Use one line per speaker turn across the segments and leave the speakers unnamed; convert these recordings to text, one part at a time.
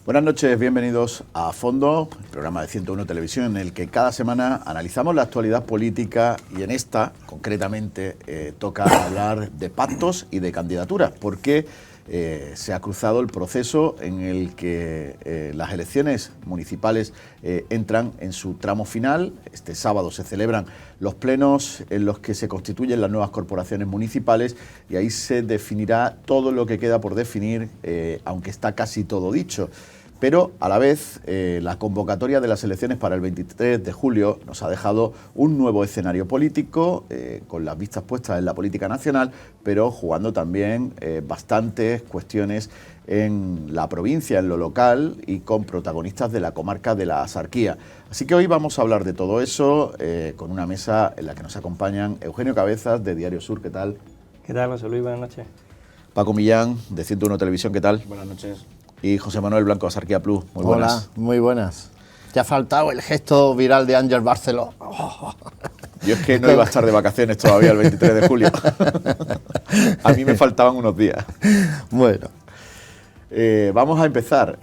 Buenas noches, bienvenidos a Fondo, el programa de 101 Televisión en el que cada semana analizamos la actualidad política y en esta, concretamente, toca hablar de pactos y de candidaturas, porque se ha cruzado el proceso en el que las elecciones municipales entran en su tramo final. Este sábado se celebran los plenos en los que se constituyen las nuevas corporaciones municipales y ahí se definirá todo lo que queda por definir, aunque está casi todo dicho. Pero a la vez la convocatoria de las elecciones para el 23 de julio nos ha dejado un nuevo escenario político con las vistas puestas en la política nacional, pero jugando también bastantes cuestiones en la provincia, en lo local y con protagonistas de la comarca de la Axarquía. Así que hoy vamos a hablar de todo eso con una mesa en la que nos acompañan Eugenio Cabezas de Diario Sur, ¿qué tal?
¿Qué tal, José Luis? Buenas noches.
Paco Millán de 101 Televisión, ¿qué tal?
Buenas noches.
Y José Manuel Blanco, Axarquía Plus. Muy buenas.
Hola, muy buenas. Te ha faltado el gesto viral de Ángel Barceló. Oh.
Yo es que no iba a estar de vacaciones todavía el 23 de julio. A mí me faltaban unos días.
Bueno.
Vamos a empezar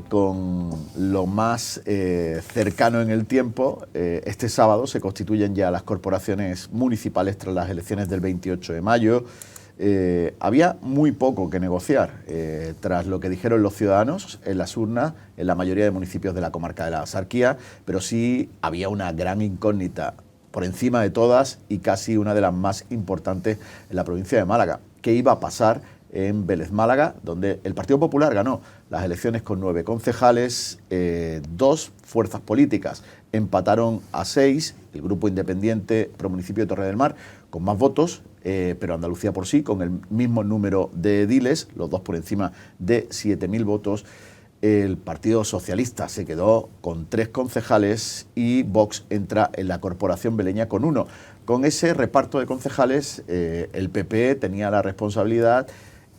con lo más cercano en el tiempo. Este sábado se constituyen ya las corporaciones municipales tras las elecciones del 28 de mayo. Había muy poco que negociar tras lo que dijeron los ciudadanos en las urnas en la mayoría de municipios de la comarca de la Axarquía, pero sí había una gran incógnita por encima de todas y casi una de las más importantes en la provincia de Málaga. ¿Qué iba a pasar en Vélez Málaga, donde el Partido Popular ganó las elecciones con 9 concejales, 2 fuerzas políticas empataron a 6, el Grupo Independiente Pro Municipio de Torre del Mar con más votos, pero Andalucía por sí con el mismo número de ediles, los dos por encima de 7.000 votos. El Partido Socialista se quedó con 3 concejales y Vox entra en la corporación veleña con 1. Con ese reparto de concejales, el PP tenía la responsabilidad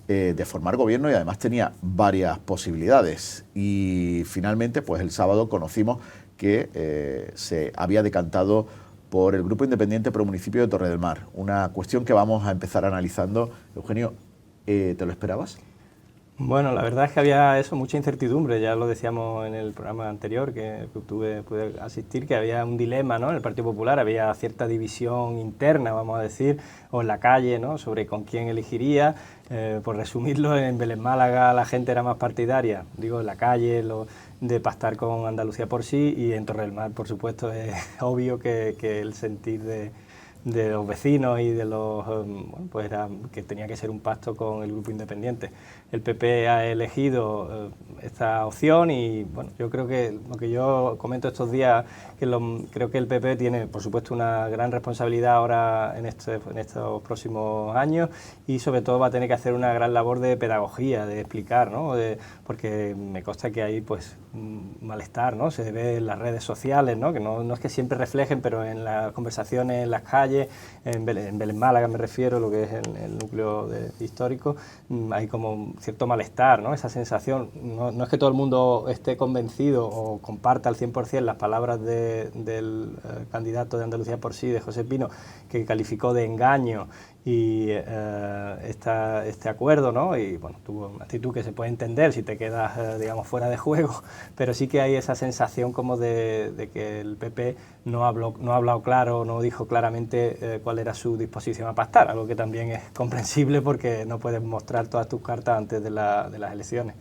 de formar gobierno y además tenía varias posibilidades. Y finalmente, pues el sábado conocimos que se había decantado por el Grupo Independiente Pro Municipio de Torre del Mar. Una cuestión que vamos a empezar analizando. Eugenio, ¿te lo esperabas?
Bueno, la verdad es que había mucha incertidumbre, ya lo decíamos en el programa anterior que pude asistir, que había un dilema, ¿no? En el Partido Popular había cierta división interna, vamos a decir, o en la calle, ¿no? Sobre con quién elegiría. Por resumirlo, en Vélez Málaga la gente era más partidaria, digo, en la calle, de pactar con Andalucía por sí, y en Torre del Mar, por supuesto, es obvio que el sentir de los vecinos y de los bueno, pues era que tenía que ser un pacto con el Grupo Independiente. El PP ha elegido esta opción y bueno, yo creo que lo que yo comento estos días, creo que el PP tiene por supuesto una gran responsabilidad ahora en estos próximos años y sobre todo va a tener que hacer una gran labor de pedagogía, de explicar, ¿no? Porque me consta que hay pues malestar, ¿no? Se ve en las redes sociales, ¿no? Que no es que siempre reflejen, pero en las conversaciones en las calles, en Vélez Málaga me refiero, lo que es el núcleo histórico, hay como cierto malestar, ¿no? Esa sensación, no es que todo el mundo esté convencido o comparta al 100% las palabras del candidato de Andalucía por sí, de José Pino, que calificó de engaño y este acuerdo, ¿no? Y bueno, tuvo una actitud que se puede entender si te quedas, digamos, fuera de juego, pero sí que hay esa sensación como de que el PP no ha hablado claro, no dijo claramente cuál era su disposición a pactar, algo que también es comprensible porque no puedes mostrar todas tus cartas antes de las elecciones.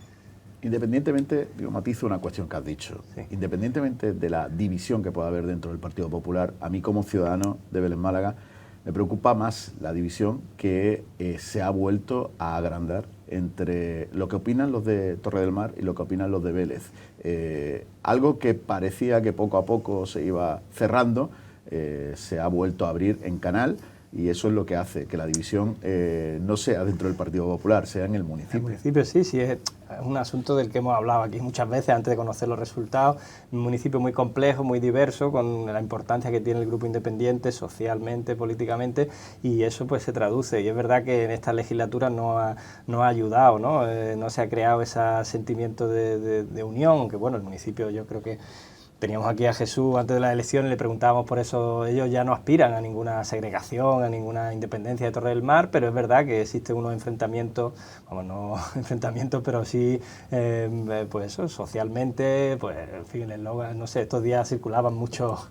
Independientemente, matizo una cuestión que has dicho, sí. Independientemente de la división que pueda haber dentro del Partido Popular, a mí como ciudadano de Vélez Málaga me preocupa más la división que se ha vuelto a agrandar entre lo que opinan los de Torre del Mar y lo que opinan los de Vélez. Algo que parecía que poco a poco se iba cerrando, se ha vuelto a abrir en canal y eso es lo que hace que la división no sea dentro del Partido Popular, sea en el municipio.
En el municipio sí, es un asunto del que hemos hablado aquí muchas veces antes de conocer los resultados. Un municipio muy complejo, muy diverso, con la importancia que tiene el Grupo Independiente socialmente, políticamente, y eso pues se traduce. Y es verdad que en esta legislatura no ha ayudado, ¿no? No se ha creado ese sentimiento de unión, aunque bueno, el municipio yo creo que teníamos aquí a Jesús antes de las elecciones, le preguntábamos por eso, ellos ya no aspiran a ninguna segregación, a ninguna independencia de Torre del Mar, pero es verdad que existen unos enfrentamientos, vamos, no enfrentamientos, pero sí, pues eso, socialmente, pues en fin, el eslogan, no sé, estos días circulaban muchos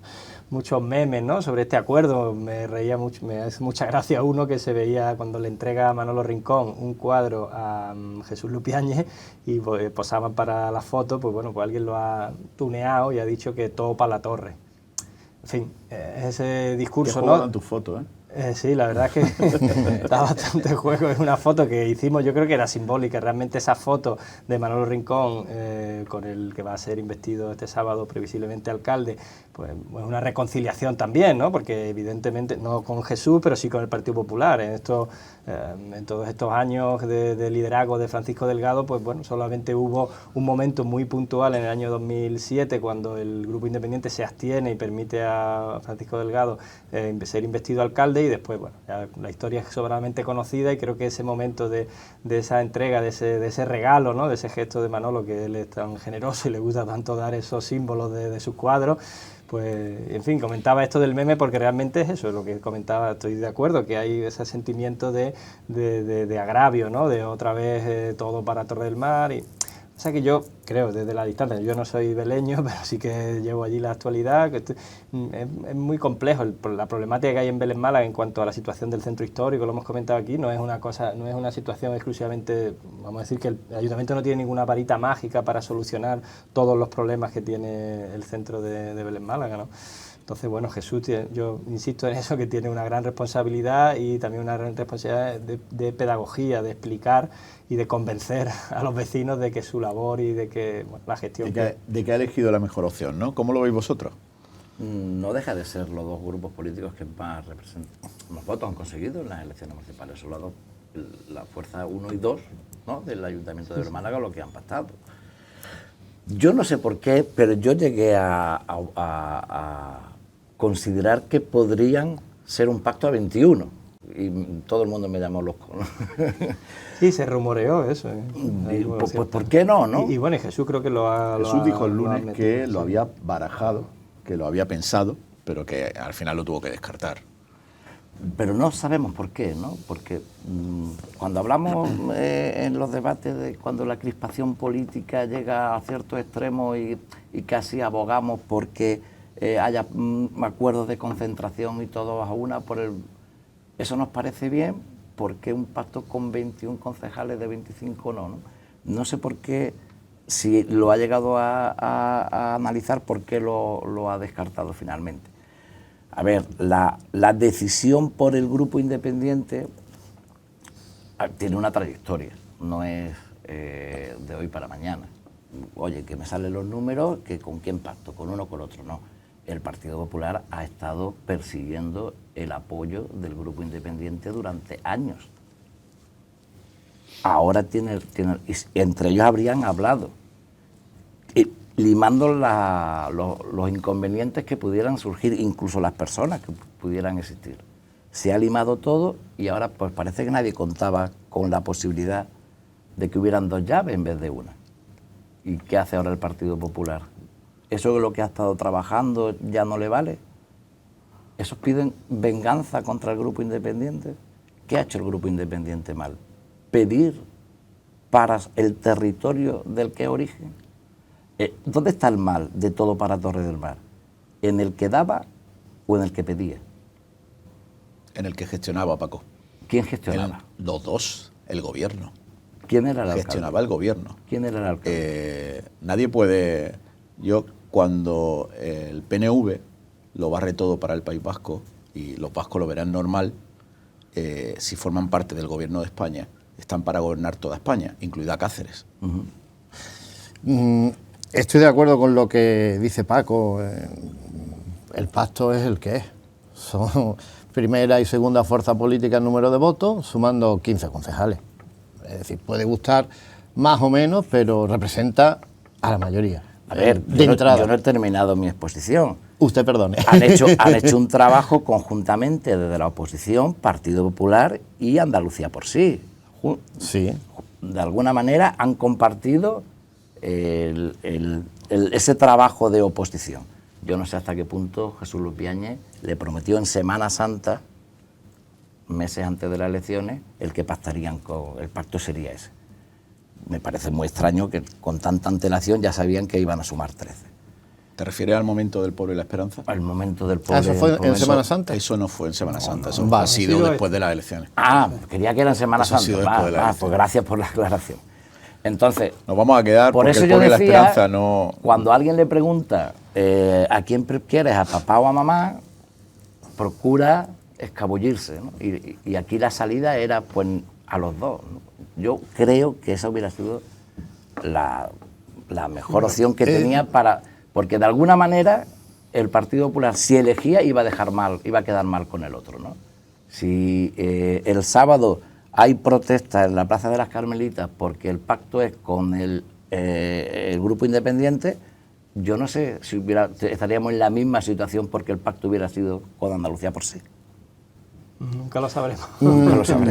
memes, ¿no?, sobre este acuerdo. Me reía mucho, me hace mucha gracia uno que se veía cuando le entrega a Manolo Rincón un cuadro a Jesús Lupiáñez y pues, posaban para la foto, pues bueno, pues alguien lo ha tuneado y ha dicho que todo para la torre. En fin, ese discurso,
¿no?
¿no?
Tu foto, ¿eh?
Sí, la verdad es que está bastante en juego. Es una foto que hicimos, yo creo que era simbólica. Realmente esa foto de Manolo Rincón, con el que va a ser investido este sábado previsiblemente alcalde, pues es una reconciliación también, ¿no? Porque evidentemente, no con Jesús, pero sí con el Partido Popular. En todos estos años de liderazgo de Francisco Delgado, pues bueno, solamente hubo un momento muy puntual en el año 2007, cuando el Grupo Independiente se abstiene y permite a Francisco Delgado ser investido alcalde, y después, bueno, ya la historia es sobradamente conocida, y creo que ese momento de esa entrega, de ese regalo, ¿no?, de ese gesto de Manolo, que él es tan generoso y le gusta tanto dar esos símbolos de sus cuadros, pues, en fin, comentaba esto del meme porque realmente es eso, lo que comentaba, estoy de acuerdo, que hay ese sentimiento de agravio, ¿no?, de otra vez todo para Torre del Mar. O sea que yo creo, desde la distancia, yo no soy beleño, pero sí que llevo allí la actualidad, que es muy complejo la problemática que hay en Vélez Málaga en cuanto a la situación del centro histórico, lo hemos comentado aquí, no es una situación exclusivamente, vamos a decir que el ayuntamiento no tiene ninguna varita mágica para solucionar todos los problemas que tiene el centro de Vélez Málaga, ¿no? Entonces, bueno, Jesús, yo insisto en eso, que tiene una gran responsabilidad, y también una gran responsabilidad de pedagogía, de explicar y de convencer a los vecinos de que su labor y de que, bueno, la gestión...
De que ha elegido la mejor opción, ¿no? ¿Cómo lo veis vosotros?
No deja de ser los dos grupos políticos que más votos han conseguido en las elecciones municipales. Son la fuerza 1 y 2, ¿no?, del Ayuntamiento de Málaga, lo que han pactado. Yo no sé por qué, pero yo llegué a considerar que podrían ser un pacto a 21, y todo el mundo me llamó loco, ¿no?
Sí, se rumoreó eso.
Pues, ¿por qué no?
Y bueno, y Jesús creo que
Jesús dijo el lunes que lo había barajado, que lo había pensado, pero que al final lo tuvo que descartar.
Pero no sabemos por qué, ¿no? Porque cuando hablamos en los debates de cuando la crispación política llega a ciertos extremos y casi abogamos porque haya acuerdos de concentración y todos a una, eso nos parece bien, porque un pacto con 21 concejales de 25 no. No sé por qué, si lo ha llegado a analizar, por qué lo ha descartado finalmente. A ver, la decisión por el Grupo Independiente tiene una trayectoria, no es de hoy para mañana. Oye, que me salen los números, que con quién pacto, con uno o con otro, no. El Partido Popular ha estado persiguiendo el apoyo del Grupo Independiente durante años. Ahora entre ellos habrían hablado, limando los inconvenientes que pudieran surgir, incluso las personas que pudieran existir. Se ha limado todo, y ahora pues parece que nadie contaba con la posibilidad de que hubieran dos llaves en vez de una. ¿Y qué hace ahora el Partido Popular? ¿Eso es lo que ha estado trabajando ya no le vale? ¿Esos piden venganza contra el Grupo Independiente? ¿Qué ha hecho el Grupo Independiente mal? ¿Pedir para el territorio del que es origen? ¿Dónde está el mal de todo para Torre del Mar? ¿En el que daba o en el que pedía?
En el que gestionaba, Paco.
¿Quién gestionaba?
Los dos, el gobierno.
¿Quién era el alcalde?
Gestionaba el gobierno.
¿Quién era el alcalde?
Nadie puede... Cuando el PNV lo barre todo para el País Vasco, y los vascos lo verán normal, si forman parte del gobierno de España, están para gobernar toda España, incluida Cáceres.
Estoy de acuerdo con lo que dice Paco. El pacto es el que es. Son primera y segunda fuerza política en número de votos, sumando 15 concejales. Es decir, puede gustar más o menos, pero representa a la mayoría.
A ver, yo no he terminado mi exposición.
Usted perdone.
Han hecho un trabajo conjuntamente desde la oposición, Partido Popular y Andalucía por sí.
Sí.
De alguna manera han compartido ese trabajo de oposición. Yo no sé hasta qué punto Jesús Lupiáñez le prometió en Semana Santa, meses antes de las elecciones, el que pactarían el pacto sería ese. Me parece muy extraño que con tanta antelación ya sabían que iban a sumar 13.
¿Te refieres al momento del pueblo y la esperanza?
Al momento del pueblo.
¿Eso fue en Semana Santa?
Eso no fue en Semana Santa, eso
no.
ha sido después de las elecciones.
Quería que era en Semana
Eso ha
Santa.
sido después de las elecciones.
Pues gracias por la aclaración. Entonces,
Nos vamos a quedar
por
porque
eso
el
yo
pueblo y la
decía,
esperanza no...
cuando alguien le pregunta a quién quieres, a papá o a mamá, procura escabullirse, ¿no? Y aquí la salida era pues a los dos, ¿no? Yo creo que esa hubiera sido la mejor opción que tenía porque de alguna manera el Partido Popular, si elegía, iba a quedar mal con el otro, ¿no? Si el sábado hay protestas en la Plaza de las Carmelitas porque el pacto es con el Grupo Independiente, yo no sé si estaríamos en la misma situación porque el pacto hubiera sido con Andalucía por sí.
Nunca lo sabremos.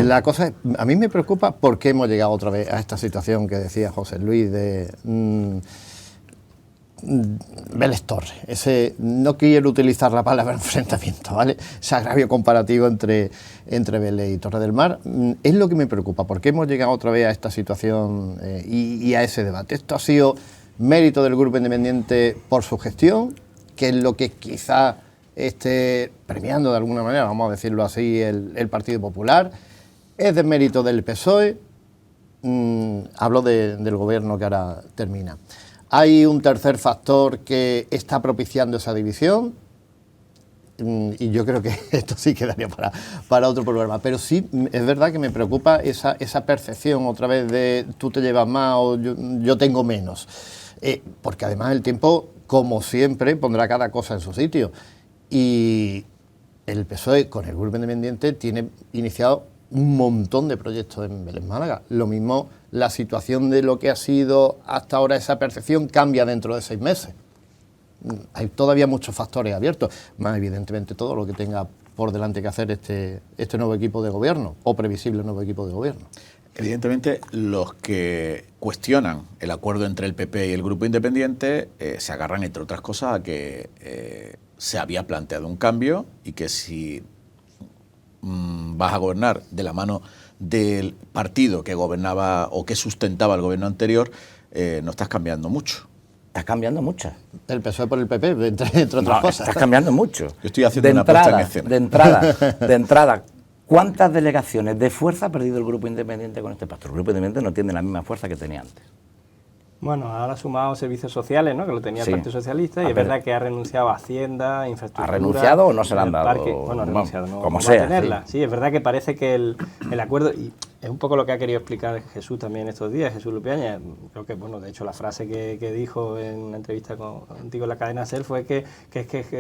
La cosa es, a mí me preocupa por qué hemos llegado otra vez a esta situación que decía José Luis de Vélez Torres. No quiero utilizar la palabra enfrentamiento, ¿vale? Ese agravio comparativo entre Vélez y Torre del Mar. Es lo que me preocupa, por qué hemos llegado otra vez a esta situación y a ese debate. Esto ha sido mérito del Grupo Independiente por su gestión, que es lo que quizá esté premiando de alguna manera, vamos a decirlo así, el Partido Popular. Es de mérito del PSOE. Hablo del gobierno que ahora termina. Hay un tercer factor que está propiciando esa división y yo creo que esto sí quedaría para otro programa, pero sí es verdad que me preocupa esa percepción otra vez de tú te llevas más o yo tengo menos, porque además el tiempo, como siempre, pondrá cada cosa en su sitio y el PSOE con el Grupo Independiente tiene iniciado un montón de proyectos en Vélez Málaga. Lo mismo, la situación de lo que ha sido hasta ahora esa percepción cambia dentro de 6 meses. Hay todavía muchos factores abiertos, más evidentemente todo lo que tenga por delante que hacer este nuevo equipo de gobierno, o previsible nuevo equipo de gobierno.
Evidentemente, los que cuestionan el acuerdo entre el PP y el Grupo Independiente se agarran, entre otras cosas, a que se había planteado un cambio y que si vas a gobernar de la mano del partido que gobernaba o que sustentaba el gobierno anterior, no estás cambiando mucho.
Estás cambiando mucho.
El PSOE por el PP, entre otras cosas.
Estás cambiando mucho.
Yo estoy haciendo una puesta en escena.
De entrada, ¿cuántas delegaciones de fuerza ha perdido el Grupo Independiente con este pacto? El Grupo Independiente no tiene la misma fuerza que tenía antes.
Bueno, ahora ha sumado servicios sociales, ¿no? Que lo tenía el
Sí.
Partido Socialista, y es verdad que ha renunciado a Hacienda, infraestructura...
¿Ha renunciado o no se la han dado?
Bueno, ha renunciado, no,
como
no
sea,
va a tenerla. Sí, es verdad que parece que el acuerdo, y es un poco lo que ha querido explicar Jesús también estos días, Jesús Lupiáñez. Creo que, bueno, de hecho la frase que dijo en una entrevista contigo en la cadena SER fue que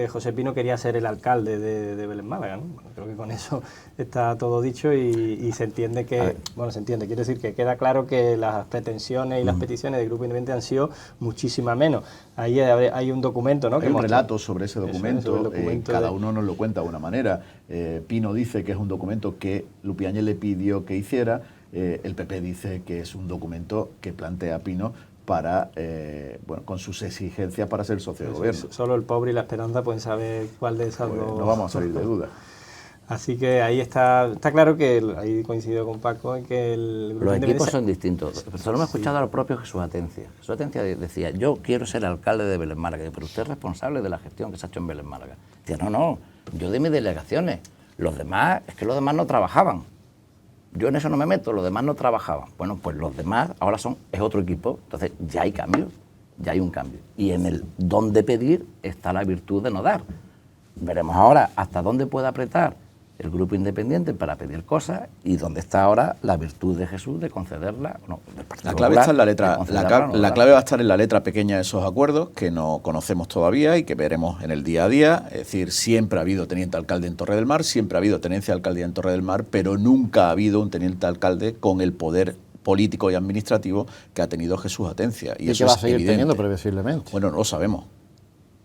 José Pino quería ser el alcalde de Vélez Málaga, ¿no? Bueno, creo que con eso está todo dicho y se entiende que... Bueno, se entiende, quiere decir que queda claro que las pretensiones y las peticiones del Grupo Independiente han sido muchísimas menos. Ahí hay un documento, ¿no?
Hay un relato sobre ese documento,
sobre el documento
cada uno nos lo cuenta de una manera. Pino dice que es un documento que Lupiáñez le pidió que hiciera, el PP dice que es un documento que plantea Pino para, bueno, con sus exigencias para ser socio de gobierno.
Solo el pobre y la esperanza pueden saber cuál de esas dos...
No vamos a salir de duda.
Así que ahí está claro que, ahí coincido con Paco, en que el
Los equipos son distintos. Solo me he escuchado al propio Jesús Atencia. Jesús Atencia decía, yo quiero ser alcalde de Vélez Málaga, pero usted es responsable de la gestión que se ha hecho en Vélez Málaga. Decía, no, yo de mis delegaciones, los demás no trabajaban. Yo en eso no me meto, los demás no trabajaban. Bueno, pues los demás ahora es otro equipo, entonces ya hay cambio, ya hay un cambio. Y en el don de pedir está la virtud de no dar. Veremos ahora hasta dónde puede apretar el Grupo Independiente para pedir cosas y dónde está ahora la virtud de Jesús de concederla. No,
la clave está en la letra. La clave va a estar en la letra pequeña de esos acuerdos que no conocemos todavía y que veremos en el día a día. Es decir, siempre ha habido teniente alcalde en Torre del Mar, siempre ha habido tenencia de alcaldía en Torre del Mar, pero nunca ha habido un teniente alcalde con el poder político y administrativo que ha tenido Jesús Atencia.
Y
eso
que va a
es
seguir
evidente.
teniendo previsiblemente.
Bueno, no lo sabemos.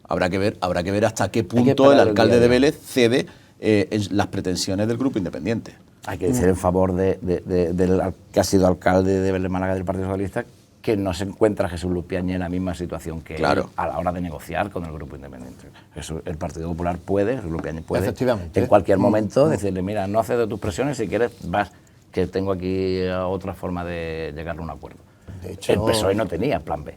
Habrá que ver hasta qué punto el alcalde de Vélez cede las pretensiones del Grupo Independiente.
Hay que decir en favor del que ha sido alcalde de Vélez Málaga del Partido Socialista que no se encuentra Jesús Lupiáñez en la misma situación que
Claro.
él a la hora de negociar con el Grupo Independiente. El Partido Popular puede, Jesús Lupiáñez puede,
Efectivamente.
en cualquier momento decirle, mira, no cedo tus presiones, si quieres vas, que tengo aquí otra forma de llegar a un acuerdo.
De hecho,
el PSOE no tenía plan B.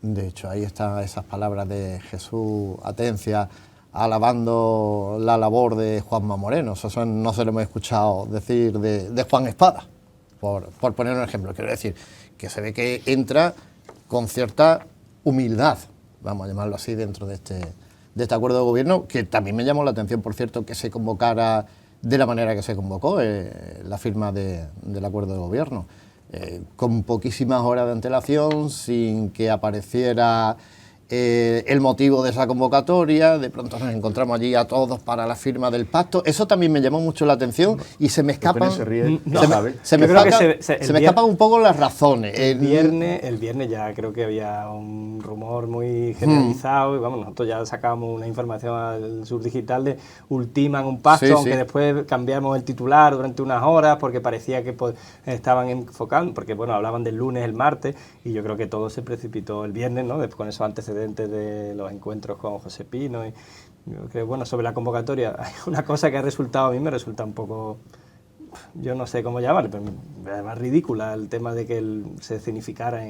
De hecho, ahí están esas palabras de Jesús Atencia alabando la labor de Juanma Moreno. Eso no se lo hemos escuchado decir de Juan Espada, por poner un ejemplo. Quiero decir que se ve que entra con cierta humildad, vamos a llamarlo así, dentro de este acuerdo de gobierno, que también me llamó la atención, por cierto, que se convocara de la manera que se convocó la firma del acuerdo de gobierno. Con poquísimas horas de antelación, sin que apareciera el motivo de esa convocatoria. De pronto nos encontramos allí a todos para la firma del pacto. Eso también me llamó mucho la atención y se me escapan,
Se ríe,
no,
¿sabe?
se me
Yo creo que
escapan escapan un poco las razones.
El viernes ya creo que había un rumor muy generalizado y vamos, nosotros ya sacábamos una información al Subdigital de ultiman un pacto,
Sí,
aunque
sí.
después cambiamos el titular durante unas horas porque parecía que estaban enfocando, porque bueno, hablaban del lunes, el martes, y yo creo que todo se precipitó el viernes, ¿no? Con esos antecedentes de los encuentros con José Pino. Y yo creo que, bueno, sobre la convocatoria, hay una cosa que ha resultado, a mí me resulta un poco, yo no sé cómo llamarle, pero además ridícula el tema de que él se significara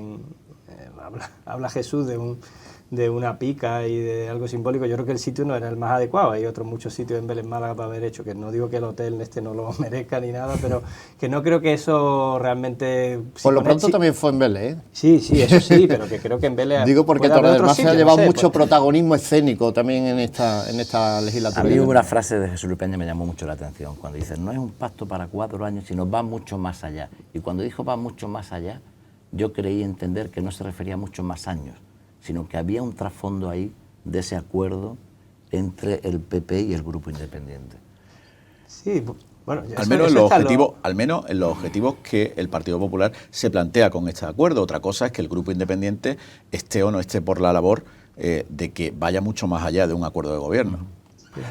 habla Jesús de una pica y de algo simbólico. Yo creo que el sitio no era el más adecuado. Hay otros muchos sitios en Vélez Málaga para haber hecho, que no digo que el hotel este no lo merezca ni nada, pero que no creo que eso realmente...
Por lo pronto también fue en Vélez, ¿eh?
Sí, eso sí, pero que creo que en Vélez...
Digo porque
puede haber
Torre del
otros
Mar se ha
sitios,
llevado
no sé,
mucho
pues.
protagonismo escénico también en esta legislatura.
A mí una frase de Jesús Lupiáñez me llamó mucho la atención, cuando dice, no es un pacto para 4 años, sino va mucho más allá. Y cuando dijo va mucho más allá, yo creí entender que no se refería a muchos más años, sino que había un trasfondo ahí de ese acuerdo entre el PP y el Grupo Independiente.
Sí, bueno,
Al menos en los objetivos que el Partido Popular se plantea con este acuerdo. Otra cosa es que el Grupo Independiente esté o no esté por la labor de que vaya mucho más allá de un acuerdo de gobierno.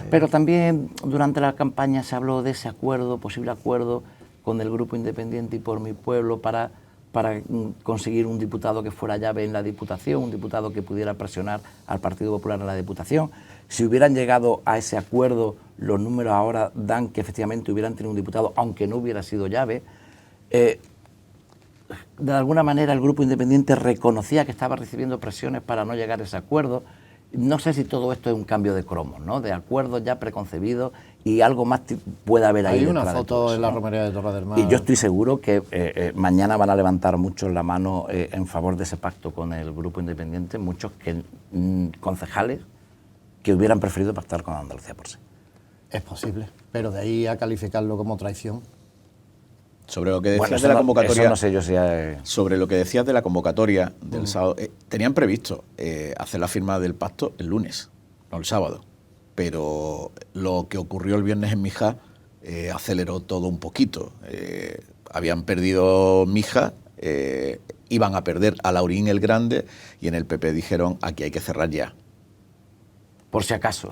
Pero también durante la campaña se habló de ese acuerdo, posible acuerdo con el Grupo Independiente y Por Mi Pueblo para conseguir un diputado que fuera llave en la Diputación, un diputado que pudiera presionar al Partido Popular en la Diputación. Si hubieran llegado a ese acuerdo, los números ahora dan que efectivamente hubieran tenido un diputado, aunque no hubiera sido llave. De alguna manera el Grupo Independiente reconocía que estaba recibiendo presiones para no llegar a ese acuerdo. No sé si todo esto es un cambio de cromos, ¿no? De acuerdos ya preconcebidos y algo más puede haber ahí.
Hay una
detrás de todo
foto
eso,
en la
¿no?
romería de Torre del Mar.
Y yo estoy seguro que mañana van a levantar muchos la mano en favor de ese pacto con el Grupo Independiente, muchos concejales que hubieran preferido pactar con Andalucía por sí.
Es posible, pero de ahí a calificarlo como traición.
Sobre lo que decías
Bueno,
de la convocatoria,
eso no sé yo si
sobre lo que decías de la convocatoria del sábado, tenían previsto hacer la firma del pacto el lunes, no el sábado, pero lo que ocurrió el viernes en Mija aceleró todo un poquito. Habían perdido Mija, iban a perder a Laurín el Grande y en el PP dijeron aquí hay que cerrar ya.
por si acaso.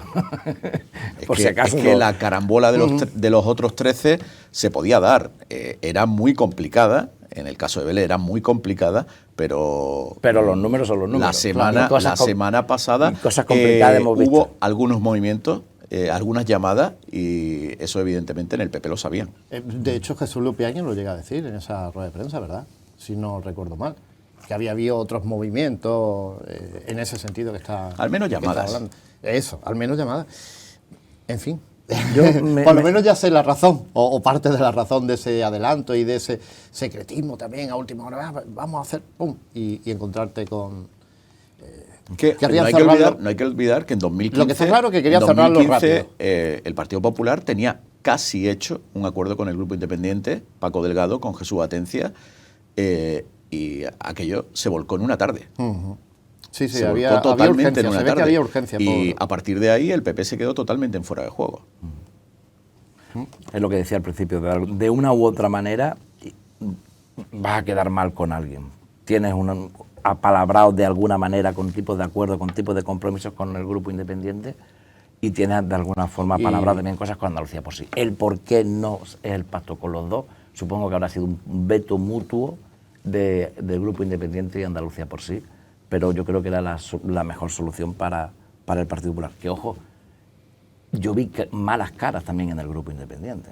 Es que la carambola de los otros 13 se podía dar. Era muy complicada, en el caso de Vélez era muy complicada, pero
los números son los números.
La semana pasada
cosas complicadas hemos visto.
hubo algunos movimientos, algunas llamadas, y eso evidentemente en el PP lo sabían.
De hecho, Jesús Lupiáñez lo llega a decir en esa rueda de prensa, ¿verdad? Si no recuerdo mal. Que había habido otros movimientos en ese sentido que está...
Al menos llamadas.
Eso, al menos llamadas. En fin, por lo menos ya sé la razón, o parte de la razón de ese adelanto y de ese secretismo también a última hora. Vamos a hacer, pum, y encontrarte con...
no hay que olvidar que en 2015...
Lo que está claro que quería cerrarlo rápido.
El Partido Popular tenía casi hecho un acuerdo con el Grupo Independiente, Paco Delgado, con Jesús Atencia, y aquello se volcó en una tarde.
Sí,
se
había
totalmente
urgencia,
en una
se ve
tarde.
que había urgencia.
Y a partir de ahí el PP se quedó totalmente en fuera de juego.
Es lo que decía al principio, de una u otra manera vas a quedar mal con alguien. Tienes apalabrado de alguna manera con tipos de acuerdos, con tipos de compromisos con el Grupo Independiente y tienes de alguna forma apalabrado también cosas con Andalucía por sí. El por qué no es el pacto con los dos, supongo que habrá sido un veto mutuo del Grupo Independiente y Andalucía por sí, pero yo creo que era la mejor solución para el Partido Popular. Que ojo, yo vi malas caras también en el Grupo Independiente.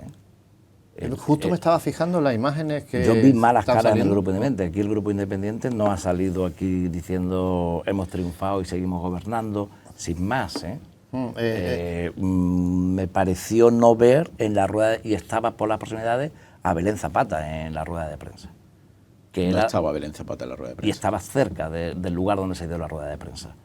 Justo me estaba fijando en las imágenes que
yo vi malas caras
saliendo
en el Grupo Independiente. Aquí el Grupo Independiente no ha salido aquí diciendo hemos triunfado y seguimos gobernando, sin más. Me pareció no ver en la rueda, y estaba por las proximidades, a Belén Zapata en la rueda de prensa.
No estaba Belén Zapata en la rueda de prensa.
Y estaba cerca del lugar donde se dio la rueda de prensa,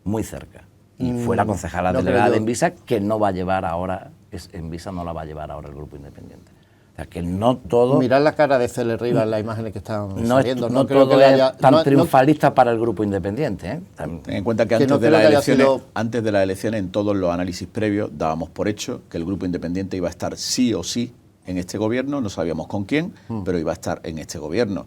muy cerca. Y fue la concejala delegada de Envisa, que no va a llevar ahora, Envisa no la va a llevar ahora el Grupo Independiente. O sea, que no todo...
Mirad la cara de Cele Rivas en las imágenes que están saliendo.
No creo todo es tan triunfalista para el Grupo Independiente.
Ten en cuenta que antes de las elecciones, en todos los análisis previos, dábamos por hecho que el Grupo Independiente iba a estar sí o sí en este gobierno, no sabíamos con quién, pero iba a estar en este gobierno.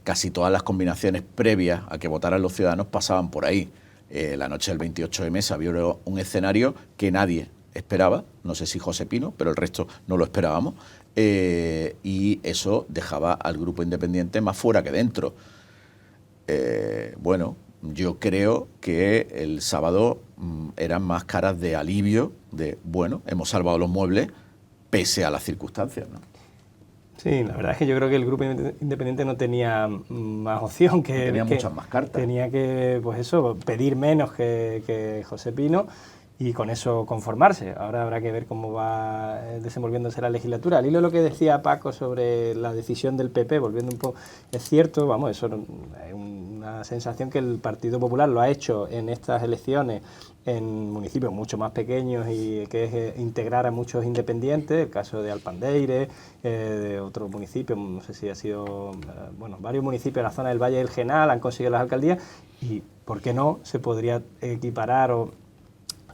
Casi todas las combinaciones previas a que votaran los ciudadanos pasaban por ahí. La noche del 28M se abrió un escenario que nadie esperaba, no sé si José Pino, pero el resto no lo esperábamos, y eso dejaba al Grupo Independiente más fuera que dentro. Bueno, yo creo que el sábado eran más caras de alivio, de bueno, hemos salvado los muebles pese a las circunstancias, ¿no?
Sí, la verdad es que yo creo que el Grupo Independiente no tenía más opción que...
Tenía muchas más cartas.
Tenía que, pues eso, pedir menos que José Pino y con eso conformarse. Ahora habrá que ver cómo va desenvolviéndose la legislatura. Al hilo de lo que decía Paco sobre la decisión del PP, volviendo un poco, es cierto, vamos, eso es una sensación que el Partido Popular lo ha hecho en estas elecciones en municipios mucho más pequeños, y que es integrar a muchos independientes, el caso de Alpandeire, de otros municipios, no sé si ha sido, bueno, varios municipios de la zona del Valle del Genal han conseguido las alcaldías, y ¿por qué no se podría equiparar o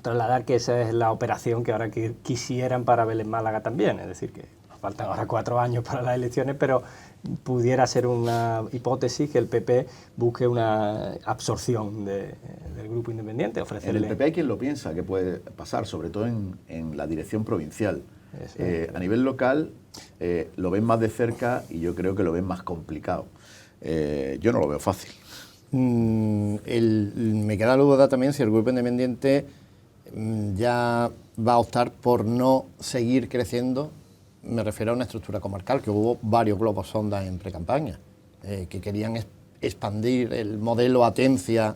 trasladar que esa es la operación que ahora quisieran para Belén Málaga también? Es decir, que nos faltan ahora 4 años para las elecciones, pero pudiera ser una hipótesis que el PP busque una absorción del Grupo Independiente, ofrecerle...
En el PP hay quien lo piensa que puede pasar, sobre todo en la dirección provincial. A nivel local lo ven más de cerca y yo creo que lo ven más complicado. Yo no lo veo fácil.
Me queda la duda también si el Grupo Independiente ya va a optar por no seguir creciendo. Me refiero a una estructura comarcal, que hubo varios globos sonda en precampaña, que querían expandir el modelo Atencia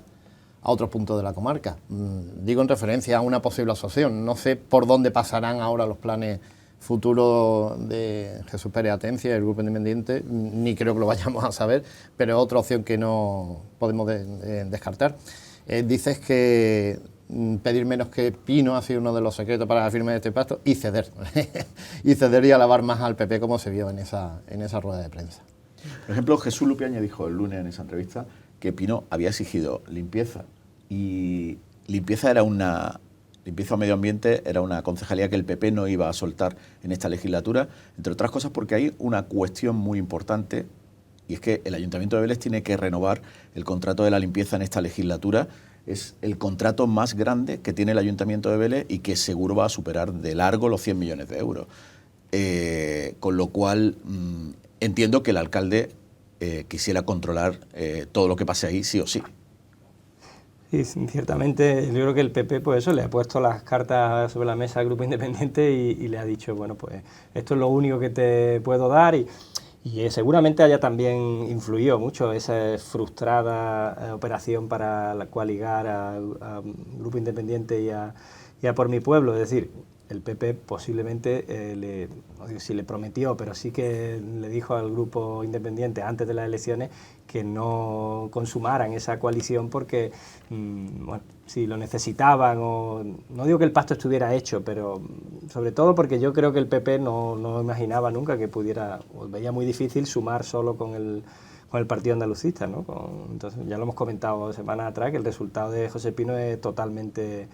a otros puntos de la comarca. Digo en referencia a una posible asociación. No sé por dónde pasarán ahora los planes futuros de Jesús Pérez Atencia y el Grupo Independiente, ni creo que lo vayamos a saber, pero es otra opción que no podemos descartar. Dices que pedir menos que Pino ha sido uno de los secretos para la firma de este pacto, y ceder y alabar más al PP, como se vio en esa rueda de prensa.
Por ejemplo, Jesús Lupiáñez dijo el lunes en esa entrevista que Pino había exigido limpieza, y limpieza a medio ambiente era una concejalía que el PP no iba a soltar en esta legislatura, entre otras cosas porque hay una cuestión muy importante, y es que el Ayuntamiento de Vélez tiene que renovar el contrato de la limpieza en esta legislatura. Es el contrato más grande que tiene el Ayuntamiento de Vélez y que seguro va a superar de largo los 100 millones de euros. Con lo cual entiendo que el alcalde quisiera controlar todo lo que pase ahí sí o sí.
Sí, ciertamente yo creo que el PP pues eso le ha puesto las cartas sobre la mesa al Grupo Independiente y le ha dicho, bueno, pues esto es lo único que te puedo dar, y seguramente haya también influido mucho esa frustrada operación para coaligar a Grupo Independiente y a Por Mi Pueblo. Es decir, el PP posiblemente, no sé si le prometió, pero sí que le dijo al Grupo Independiente antes de las elecciones que no consumaran esa coalición porque, bueno, si lo necesitaban, o no digo que el pacto estuviera hecho, pero sobre todo porque yo creo que el PP no imaginaba nunca que pudiera, o veía muy difícil sumar solo con el Partido Andalucista, ¿no? Entonces ya lo hemos comentado semanas atrás, que el resultado de José Pino es totalmente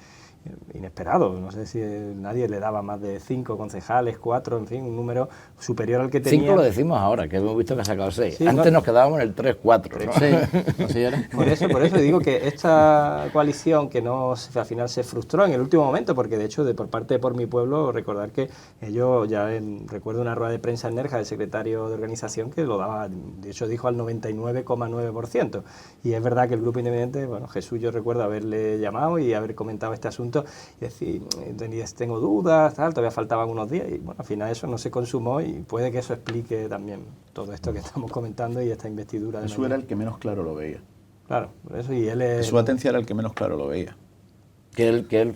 inesperado. No sé si nadie le daba más de 5 concejales, 4, en fin, un número superior al que tenía.
5 lo decimos ahora, que hemos visto que ha sacado 6.
Sí,
Antes nos quedábamos en el 3-4, ¿no?
Sí, así era.
Por eso digo que esta coalición que al final se frustró en el último momento, porque de hecho por parte de Por Mi Pueblo, recordar que ellos, recuerdo una rueda de prensa en Nerja del secretario de organización que lo daba, de hecho dijo al 99,9%. Y es verdad que el grupo independiente, bueno, Jesús, yo recuerdo haberle llamado y haber comentado este asunto y decir, tengo dudas, tal, todavía faltaban unos días y bueno, al final eso no se consumó y puede que eso explique también todo esto que estamos comentando y esta investidura.
Jesús era el que menos claro lo veía.
Claro, por eso, y él es...
Jesús Atencia era el que menos claro lo veía.
Que él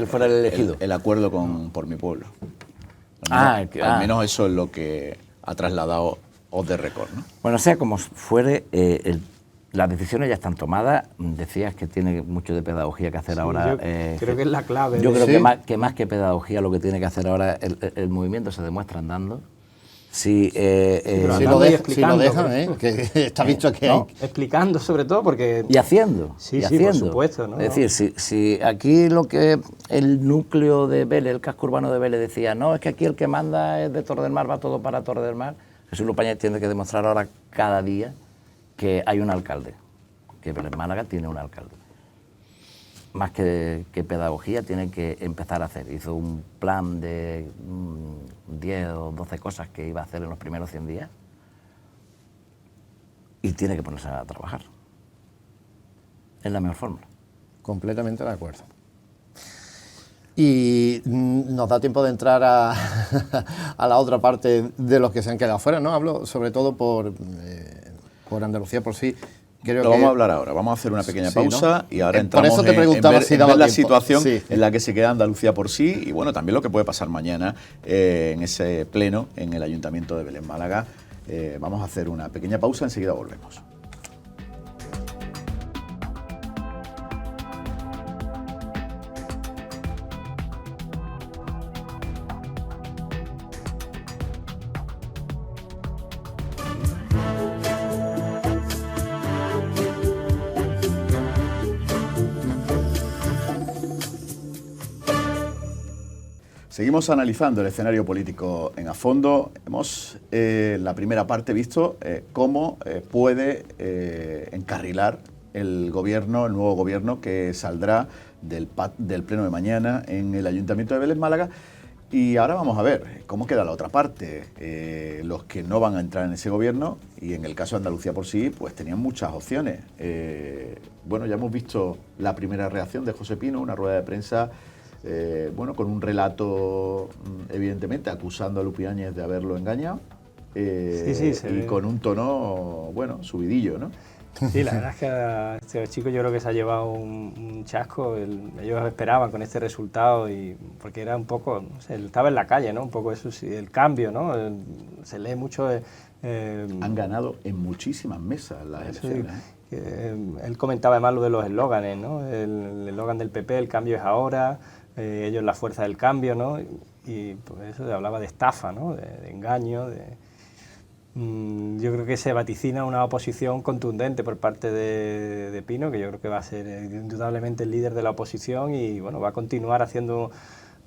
fuera el elegido.
El acuerdo Por Mi Pueblo. Al menos eso es lo que ha trasladado Off the Record, ¿no?
Bueno, sea como fuere, las decisiones ya están tomadas. Decías que tiene mucho de pedagogía que hacer ahora.
Yo creo que es la clave.
Yo creo que más que pedagogía lo que tiene que hacer ahora, el movimiento se demuestra andando. Si
lo dejan, que está visto que hay.
Explicando sobre todo porque...
Y haciendo.
Sí,
y
sí,
haciendo.
por supuesto, ¿no?
Es decir, si aquí lo que el núcleo de Vélez, el casco urbano de Vélez decía, no, es que aquí el que manda es de Torre del Mar, va todo para Torre del Mar, Jesús Lupañez tiene que demostrar ahora cada día que hay un alcalde, que Vélez Málaga tiene un alcalde. Más que pedagogía, tiene que empezar a hacer. Hizo un plan de 10 o 12 cosas que iba a hacer en los primeros 100 días y tiene que ponerse a trabajar. Es la mejor fórmula.
Completamente de acuerdo. Y nos da tiempo de entrar a la otra parte de los que se han quedado fuera, ¿no? Hablo sobre todo por Andalucía por sí.
Lo vamos a hablar ahora, vamos a hacer una pequeña pausa, ¿no? Y ahora entramos
por eso te preguntaba si daba
en la
tiempo.
situación
Sí.
en la que se queda Andalucía por sí y bueno, también lo que puede pasar mañana en ese pleno en el Ayuntamiento de Vélez Málaga. Vamos a hacer una pequeña pausa, enseguida volvemos. Seguimos analizando el escenario político en a fondo. Hemos, la primera parte, visto cómo puede encarrilar el nuevo gobierno que saldrá del pleno de mañana en el Ayuntamiento de Vélez Málaga. Y ahora vamos a ver cómo queda la otra parte. Los que no van a entrar en ese gobierno, y en el caso de Andalucía por sí, pues tenían muchas opciones. Bueno, ya hemos visto la primera reacción de José Pino, una rueda de prensa con un relato, evidentemente, acusando a Lupi Áñez de haberlo engañado, y con un tono, subidillo, ¿no?
Sí, la verdad es que a este chico yo creo que se ha llevado un chasco. Ellos esperaban con este resultado, porque era un poco, no sé, estaba en la calle, ¿no? Un poco eso, sí, el cambio, ¿no? Se lee mucho...
Han ganado en muchísimas mesas las elecciones.
Él comentaba además lo de los eslóganes, ¿no? El eslogan del PP, el cambio es ahora... ellos la fuerza del cambio, ¿no? Y por eso hablaba de estafa, ¿no? De engaño, yo creo que se vaticina una oposición contundente por parte de Pino, que yo creo que va a ser indudablemente el líder de la oposición y bueno, va a continuar haciendo,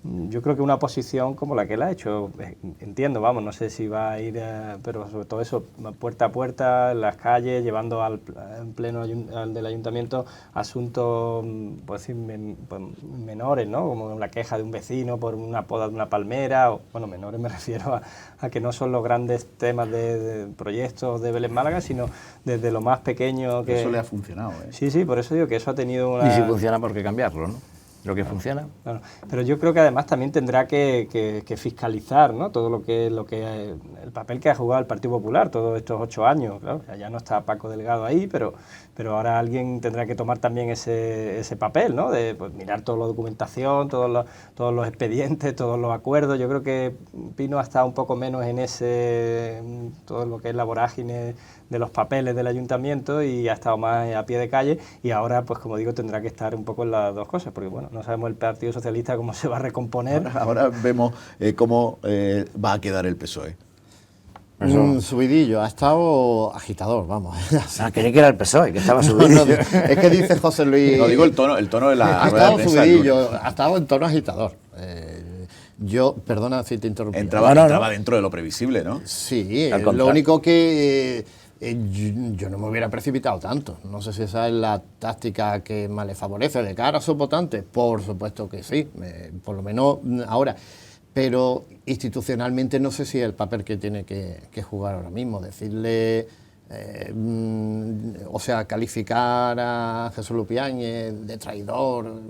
yo creo que una oposición como la que él ha hecho. Entiendo, vamos, no sé si va a ir, pero sobre todo eso, puerta a puerta, en las calles, llevando al pleno del ayuntamiento asuntos, pues decir, menores, ¿no? Como la queja de un vecino por una poda de una palmera, menores me refiero a que no son los grandes temas de proyectos de Vélez Málaga, sino desde lo más pequeño que...
Eso le ha funcionado, ¿eh?
Sí, por eso digo que eso ha tenido una...
Y si funciona, ¿por qué cambiarlo, no? Lo que funciona.
Claro. Pero yo creo que además también tendrá que fiscalizar, ¿no? Todo lo que el papel que ha jugado el Partido Popular todos estos 8 años. Claro, ya no está Paco Delgado ahí, pero ahora alguien tendrá que tomar también ese papel, ¿no? De mirar toda la documentación, todos los expedientes, todos los acuerdos. Yo creo que Pino ha estado un poco menos en todo lo que es la vorágine de los papeles del ayuntamiento y ha estado más a pie de calle y ahora, pues como digo, tendrá que estar un poco en las dos cosas, porque bueno, no sabemos el Partido Socialista cómo se va a recomponer.
Ahora vemos cómo va a quedar el PSOE.
Subidillo, ha estado agitador, vamos.
Creí que era el PSOE, que estaba subidillo.
No, es que dice José Luis...
No, digo el tono de la
ha
rueda de
estado
prensa del
subidillo,
lunes.
ha estado en tono agitador. Yo, perdona si te interrumpí.
Entraba dentro de lo previsible, ¿no?
Sí,
Al
lo
contrario.
único que yo no me hubiera precipitado tanto. No sé si esa es la táctica que más le favorece de cara a sus votantes. Por supuesto que sí, por lo menos ahora. Pero institucionalmente no sé si es el papel que tiene que jugar ahora mismo. Decirle, o sea, calificar a Jesús Lupiáñez de traidor,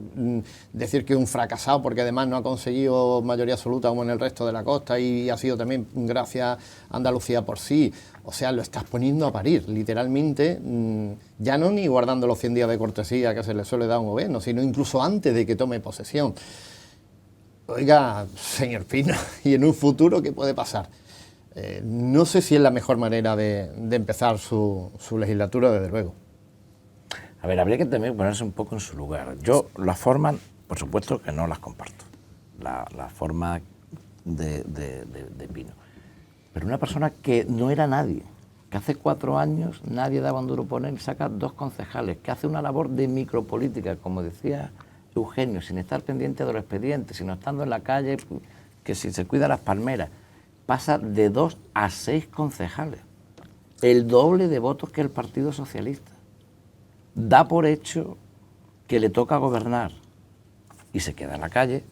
decir que es un fracasado porque además no ha conseguido mayoría absoluta como en el resto de la costa y ha sido también gracias a Andalucía por sí. O sea, lo estás poniendo a parir, literalmente, ya no ni guardando los 100 días de cortesía que se le suele dar a un gobierno, sino incluso antes de que tome posesión. Oiga, señor Pino, ¿y en un futuro qué puede pasar? No sé si es la mejor manera de empezar su legislatura, desde luego.
A ver, habría que también ponerse un poco en su lugar. Yo las formas, por supuesto que no las comparto, la forma de Pino. Pero una persona que no era nadie, que hace 4 años nadie daba un duro por él, saca 2 concejales, que hace una labor de micropolítica, como decía Eugenio, sin estar pendiente de los expedientes, sino estando en la calle, que si se cuida las palmeras, pasa de 2 a 6 concejales, el doble de votos que el Partido Socialista. Da por hecho que le toca gobernar y se queda en la calle,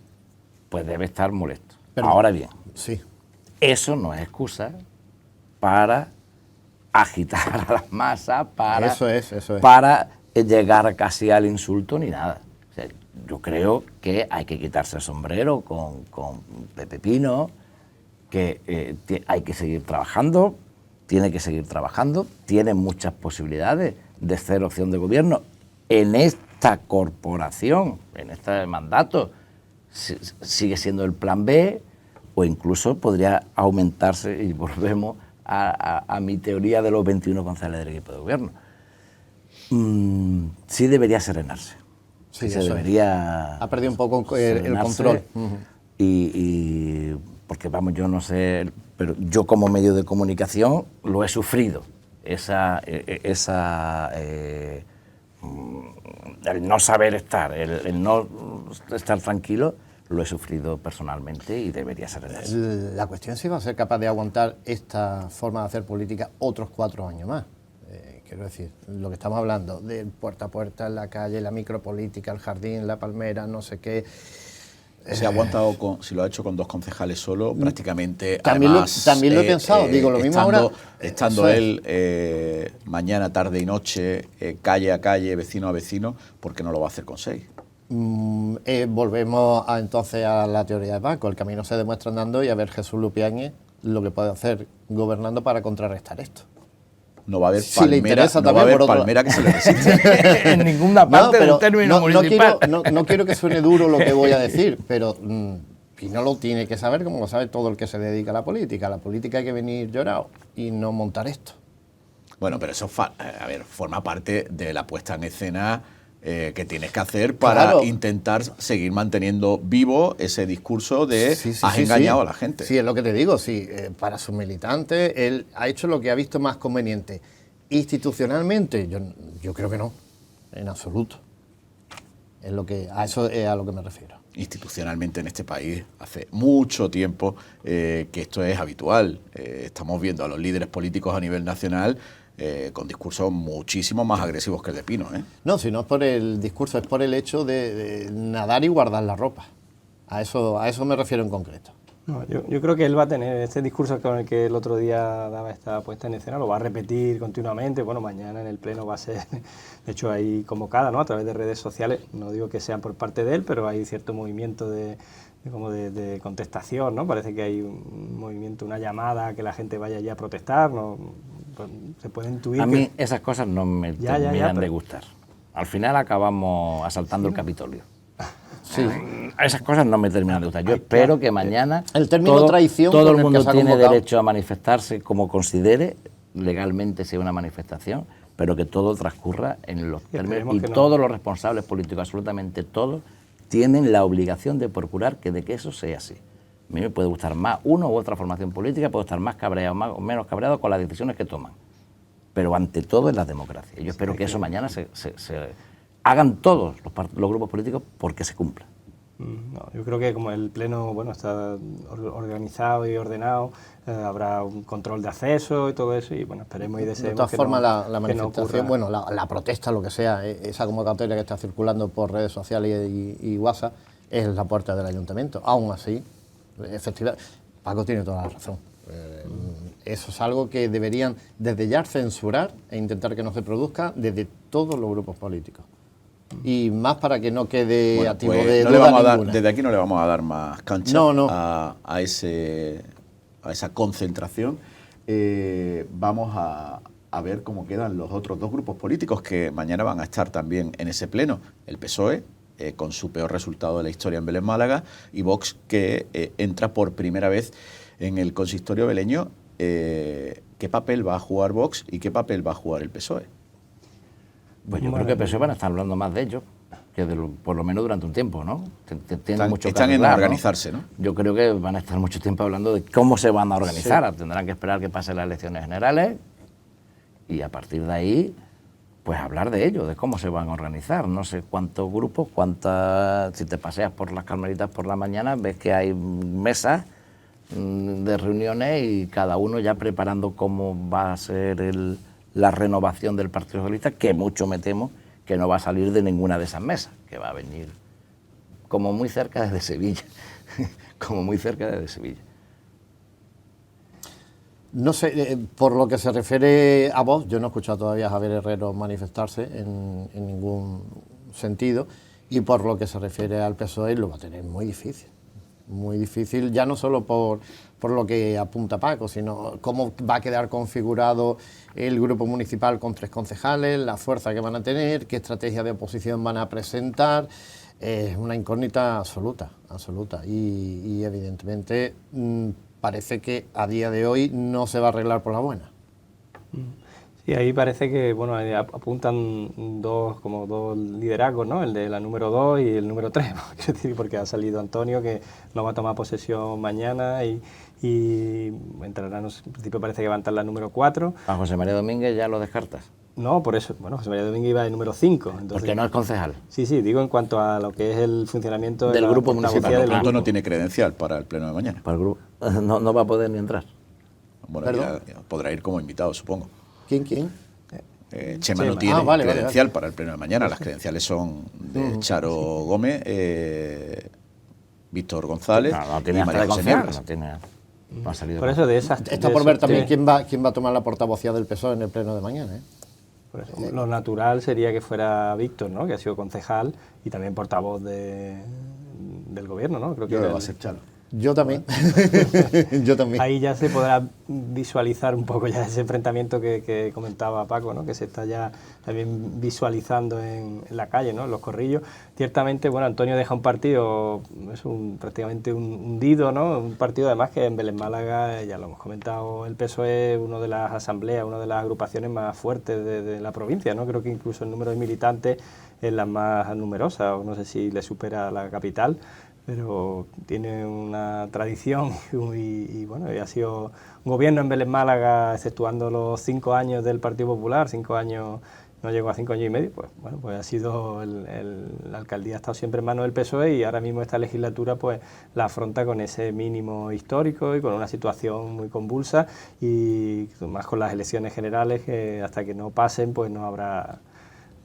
pues debe estar molesto.
Pero,
ahora bien,
sí,
eso no es excusa para agitar a las masas, para,
Eso es.
para llegar casi al insulto ni nada. O sea, yo creo que hay que quitarse el sombrero con Pepe Pino, que hay que seguir trabajando, tiene que seguir trabajando, tiene muchas posibilidades de ser opción de gobierno en esta corporación, en este mandato. Sigue siendo el plan B, o incluso podría aumentarse, y volvemos a mi teoría de los 21 concejales del equipo de gobierno. Sí debería serenarse.
Sí,
se
eso
debería...
ha perdido un poco el
serenarse.
control.
Y porque vamos, yo no sé, pero yo como medio de comunicación lo he sufrido. El no saber estar, el no estar tranquilo, lo he sufrido personalmente y debería serenarse.
La cuestión es si va a ser capaz de aguantar esta forma de hacer política otros 4 años más. Quiero decir, lo que estamos hablando de puerta a puerta en la calle, la micropolítica, el jardín, la palmera, no sé qué.
Se ha aguantado, si lo ha hecho con 2 concejales solo, prácticamente.
También
además,
también lo he pensado, digo, lo mismo ahora.
Estando él mañana, tarde y noche, calle a calle, vecino a vecino, ¿por qué no lo va a hacer con 6?
Volvemos entonces a la teoría de Paco. El camino se demuestra andando y a ver Jesús Lupiáñez lo que puede hacer gobernando para contrarrestar esto.
No va a haber
Si le
palmera,
interesa
no va a
también,
haber
por otro
palmera que se le resista.
En ninguna parte del término municipal.
No quiero que suene duro lo que voy a decir, pero Pino lo tiene que saber como lo sabe todo el que se dedica a la política. A la política hay que venir llorado y no montar esto.
Bueno, pero eso forma parte de la puesta en escena que tienes que hacer para intentar seguir manteniendo vivo ese discurso de has engañado a la gente.
Sí, es lo que te digo, sí. Para sus militantes, él ha hecho lo que ha visto más conveniente. Institucionalmente, yo creo que no, en absoluto. A eso es a lo que me refiero.
Institucionalmente en este país hace mucho tiempo que esto es habitual. Estamos viendo a los líderes políticos a nivel nacional con discursos muchísimo más agresivos que el de Pino.
No, si no es por el discurso, es por el hecho de nadar y guardar la ropa. A eso me refiero en concreto.
No, yo creo que él va a tener este discurso con el que el otro día daba esta puesta en escena, lo va a repetir continuamente. Bueno, mañana en el Pleno va a ser, de hecho, ahí convocada, ¿no?, a través de redes sociales. No digo que sean por parte de él, pero hay cierto movimiento de contestación, ¿no? Parece que hay un movimiento, una llamada a que la gente vaya allí a protestar, ¿no? Pues se puede intuir.
A mí esas cosas no me terminan de gustar. Al final acabamos asaltando el Capitolio.
Sí.
Esas cosas no me terminan de gustar. Yo espero que mañana
el término traición
todo
con
el mundo
que se ha
tiene
convocado.
derecho a manifestarse como considere, legalmente sea una manifestación, pero que todo transcurra en los términos. Y todos los responsables políticos, absolutamente todos, tienen la obligación de procurar que eso sea así. A mí me puede gustar más una u otra formación política, puedo estar más cabreado o menos cabreado con las decisiones que toman. Pero ante todo es la democracia. Yo espero que eso mañana se hagan todos los grupos políticos porque se cumpla.
No, yo creo que como el Pleno está organizado y ordenado, habrá un control de acceso y todo eso, y bueno, esperemos y deseemos.
De todas formas, la manifestación,
no
la protesta, lo que sea, esa convocatoria que está circulando por redes sociales y WhatsApp, es la puerta del ayuntamiento. Aún así, efectivamente, Paco tiene toda la razón. Eso es algo que deberían desde ya censurar e intentar que no se produzca desde todos los grupos políticos. Y más para que no quede activo de duda ninguna.
Desde aquí no le vamos a dar más cancha a esa concentración. Vamos a ver cómo quedan los otros dos grupos políticos que mañana van a estar también en ese pleno. El PSOE, con su peor resultado de la historia en Belén Málaga, y Vox, que entra por primera vez en el consistorio beleño. ¿Qué papel va a jugar Vox y qué papel va a jugar el PSOE?
Pues yo creo que el PSOE van a estar hablando más de ello, que por lo menos durante un tiempo, ¿no?
Están en organizarse, ¿no?
Yo creo que van a estar mucho tiempo hablando de cómo se van a organizar. Sí. Tendrán que esperar que pasen las elecciones generales y a partir de ahí, pues hablar de ello, de cómo se van a organizar. No sé cuántos grupos, si te paseas por las Carmelitas por la mañana, ves que hay mesas de reuniones y cada uno ya preparando cómo va a ser la renovación del Partido Socialista, que mucho me temo que no va a salir de ninguna de esas mesas, que va a venir como muy cerca desde Sevilla, como muy cerca desde Sevilla.
No sé, por lo que se refiere a Vox, yo no he escuchado todavía a Javier Herrero manifestarse en ningún sentido, y por lo que se refiere al PSOE lo va a tener muy difícil, ya no solo por lo que apunta Paco, sino cómo va a quedar configurado el grupo municipal con 3 concejales, la fuerza que van a tener, qué estrategia de oposición van a presentar. Es una incógnita absoluta. Y evidentemente parece que a día de hoy no se va a arreglar por la buena.
Sí, ahí parece que apuntan dos liderazgos, ¿no? El de la número 2 y el número 3, porque ha salido Antonio, que no va a tomar posesión mañana y entrará, en principio parece que va a entrar la número 4.
¿A José María Domínguez ya lo descartas?
No, por eso, José María Domínguez iba de número 5.
Porque no es concejal.
Sí, digo en cuanto a lo que es el funcionamiento
del grupo municipal.
Por lo tanto, no tiene credencial para el pleno de mañana.
Para el grupo. No va a poder ni entrar.
Bueno, ya podrá ir como invitado, supongo.
¿Quién?
Chema no tiene credencial para el pleno de mañana. Las credenciales son de Charo Gómez, Víctor González y María José Nieblas.
No ha salido.
Por eso de esas.
Está por ver también quién va a tomar la portavocía del PSOE en el pleno de mañana.
Por eso, lo natural sería que fuera Víctor, ¿no? Que ha sido concejal y también portavoz del gobierno, ¿no? Creo que
va a ser Charo.
Yo también.
Ahí ya se podrá visualizar un poco ya ese enfrentamiento que comentaba Paco, ¿no? Que se está ya también visualizando en la calle, ¿no? En los corrillos. Ciertamente, Antonio deja un partido, prácticamente hundido, ¿no? Un partido además que en Belén Málaga, ya lo hemos comentado, el PSOE es una de las asambleas, una de las agrupaciones más fuertes de la provincia, ¿no? Creo que incluso el número de militantes es la más numerosa, o no sé si le supera a la capital, pero tiene una tradición y ha sido un gobierno en Belén Málaga, exceptuando los 5 años del Partido Popular, 5 años, no llegó a 5 años y medio, pues ha sido la alcaldía ha estado siempre en manos del PSOE y ahora mismo esta legislatura pues la afronta con ese mínimo histórico y con una situación muy convulsa y más con las elecciones generales que hasta que no pasen pues no habrá...